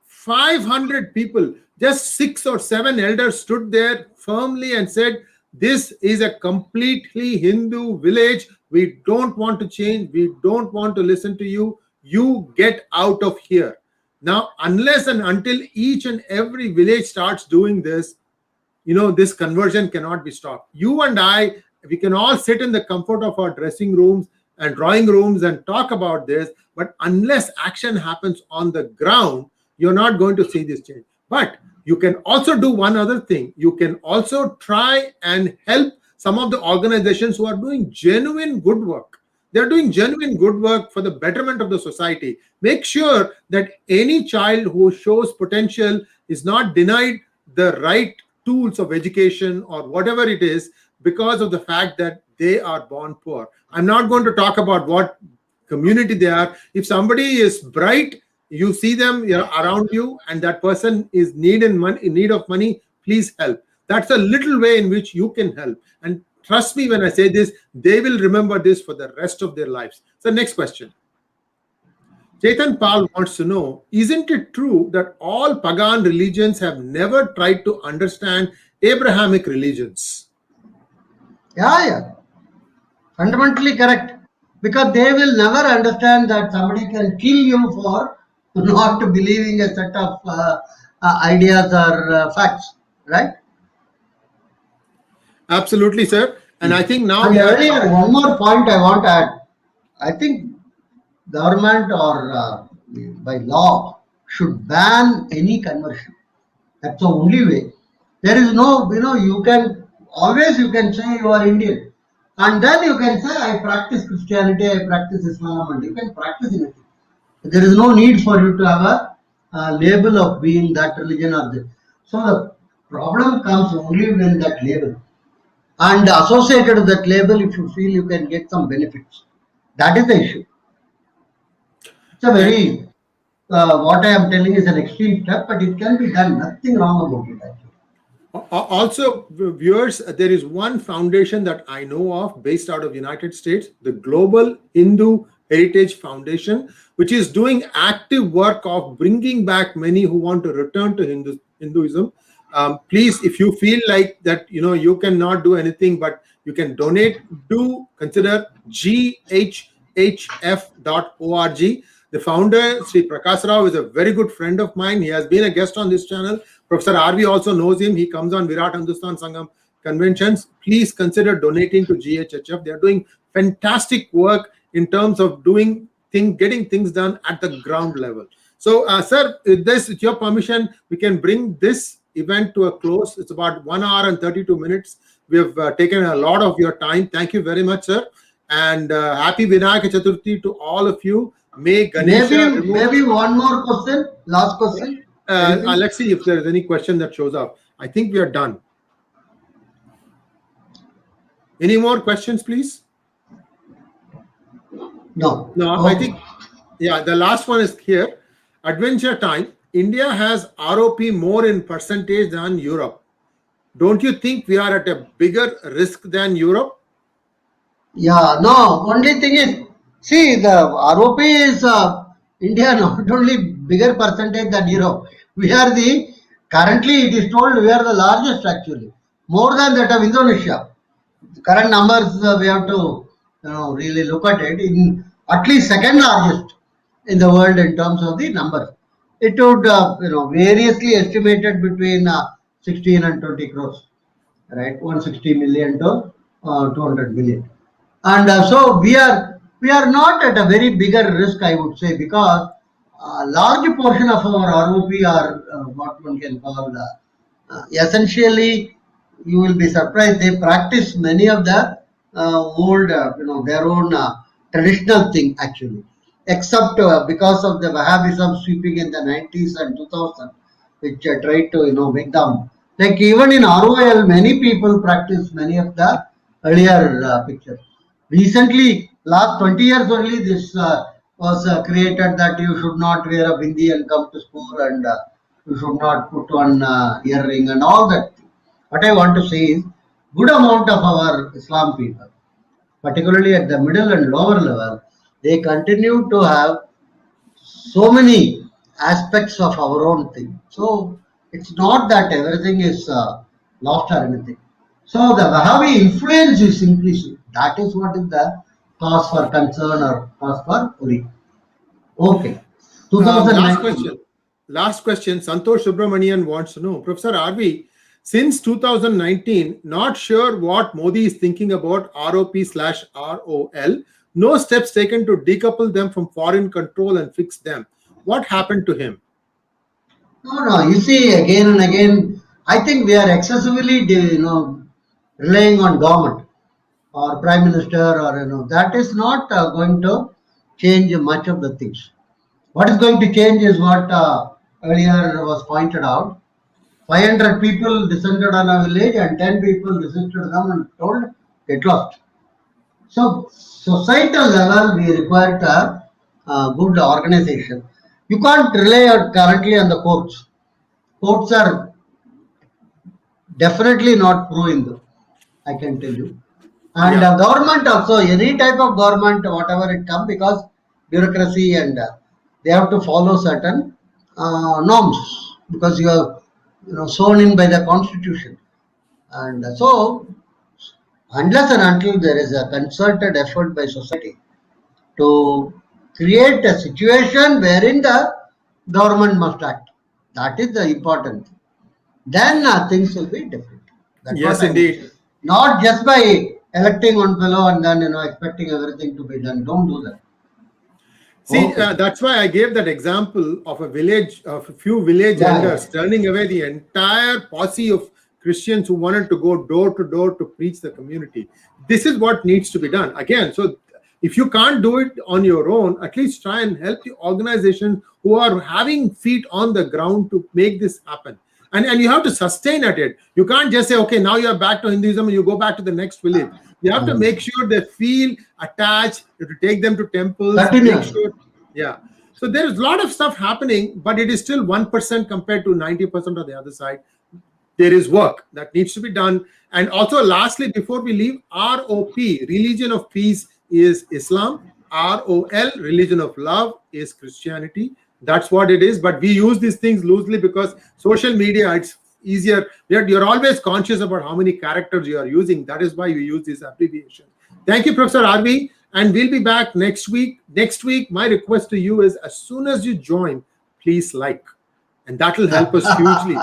500 people. Just 6 or 7 elders stood there firmly and said, this is a completely Hindu village. We don't want to change. We don't want to listen to you. You get out of here. Now, unless and until each and every village starts doing this, you know, this conversion cannot be stopped. You and I, we can all sit in the comfort of our dressing rooms and drawing rooms and talk about this, but unless action happens on the ground, you're not going to see this change. But you can also do one other thing. You can also try and help some of the organizations who are doing genuine good work. They're doing genuine good work for the betterment of the society. Make sure that any child who shows potential is not denied the right tools of education or whatever it is because of the fact that they are born poor. I'm not going to talk about what community they are. If somebody is bright, you see them, around you, and that person is in need of money, please help. That's a little way in which you can help. And trust me when I say this, they will remember this for the rest of their lives. So next question. Chetan Pal wants to know, isn't it true that all pagan religions have never tried to understand Abrahamic religions? Yeah. Fundamentally correct. Because they will never understand that somebody can kill you for not believing a set of ideas or facts, right? Absolutely, sir. And I think now And we are. earlier, one more point I want to add. I think government or by law should ban any conversion. That's the only way. There is no, you can always you can say you are Indian, and then you can say I practice Christianity, I practice Islam, and you can practice anything. There is no need for you to have a label of being that religion or this. So the problem comes only when that label and associated with that label, if you feel you can get some benefits, that is the issue. It's a And very what I am telling is an extreme step, but it can be done. Nothing wrong about it actually. also, viewers, there is one foundation that I know of based out of United States, the Global Hindu Heritage Foundation, which is doing active work of bringing back many who want to return to Hinduism. Please, if you feel like that, you cannot do anything, but you can donate, do consider ghhf.org. The founder, Sri Prakash Rao, is a very good friend of mine. He has been a guest on this channel. Professor RV also knows him. He comes on Virat Hindustan Sangam conventions. Please consider donating to GHHF. They are doing fantastic work in terms of getting things done at the ground level. So, sir, with your permission, we can bring this event to a close. It's about 1 hour and 32 minutes. We have taken a lot of your time. Thank you very much, sir. And happy Vinayaka Chaturthi to all of you. May Ganesha maybe one more question, last question. Let's see if there is any question that shows up. I think we are done. Any more questions, please? No. No, I think, the last one is here. Adventure time. India has ROP more in percentage than Europe. Don't you think we are at a bigger risk than Europe? Yeah, no, only thing is, see, the ROP is India not only bigger percentage than Europe. Currently it is told we are the largest actually, more than that of Indonesia. The current numbers we have to really look at it, in at least second largest in the world in terms of the numbers. It would, variously estimated between 16 and 20 crores, right? 160 million to 200 million. And so we are not at a very bigger risk, I would say, because a large portion of our ROP are what one can call essentially, you will be surprised, they practice many of the old, their own traditional thing actually, except because of the Wahhabism sweeping in the 90s and 2000, which tried to make them, like even in ROL, many people practice many of the earlier pictures. Recently, last 20 years only, this was created that you should not wear a bindi and come to school, and you should not put on earring and all that. What I want to say is, good amount of our Islam people, particularly at the middle and lower level, they continue to have so many aspects of our own thing. So it's not that everything is lost or anything. So the Wahhabi influence is increasing. That is what is the cause for concern or cause for worry. Okay. 2019. Last question. Santosh Subramanian wants to know, Professor RV, since 2019, not sure what Modi is thinking about ROP/ROL. No steps taken to decouple them from foreign control and fix them. What happened to him? No. You see, again and again, I think we are excessively, relying on government or prime minister, or that is not going to change much of the things. What is going to change is what earlier was pointed out. 500 people descended on a village and 10 people resisted them and told get lost. So, societal level, we require a good organization. You can't rely currently on the courts. Courts are definitely not pro-Hindu, I can tell you. And Yeah. government also, any type of government, whatever it comes, because bureaucracy and they have to follow certain norms because you are sworn in by the constitution. And so, unless and until there is a concerted effort by society to create a situation wherein the government must act, that is the important thing. Then things will be different. That's what Yes, I would say. indeed. Not just by electing one fellow and then expecting everything to be done. Don't do that. See, Okay. that's why I gave that example of a village, of a few village Yeah. elders turning away the entire posse of Christians who wanted to go door to door to preach the community. This is what needs to be done. Again, so if you can't do it on your own, at least try and help the organizations who are having feet on the ground to make this happen. And you have to sustain at it. You can't just say, okay, now you're back to Hinduism and you go back to the next village. You have to Mm. make sure they feel attached. You have to take them to temples, make Continuous. sure. Yeah. So there is a lot of stuff happening, but it is still 1% compared to 90% on the other side. There is work that needs to be done. And also, lastly, before we leave, ROP, religion of peace, is Islam. ROL, religion of love, is Christianity. That's what it is. But we use these things loosely because social media, it's easier. You're always conscious about how many characters you are using. That is why we use this abbreviation. Thank you, Professor RV. And we'll be back next week. Next week, my request to you is as soon as you join, please like. And that will help us hugely.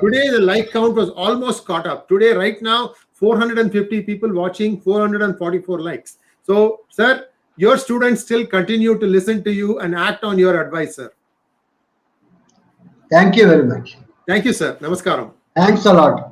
Today, the like count was almost caught up. Today, right now, 450 people watching, 444 likes. So, sir, your students still continue to listen to you and act on your advice, sir. Thank you very much. Thank you, sir. Namaskaram. Thanks a lot.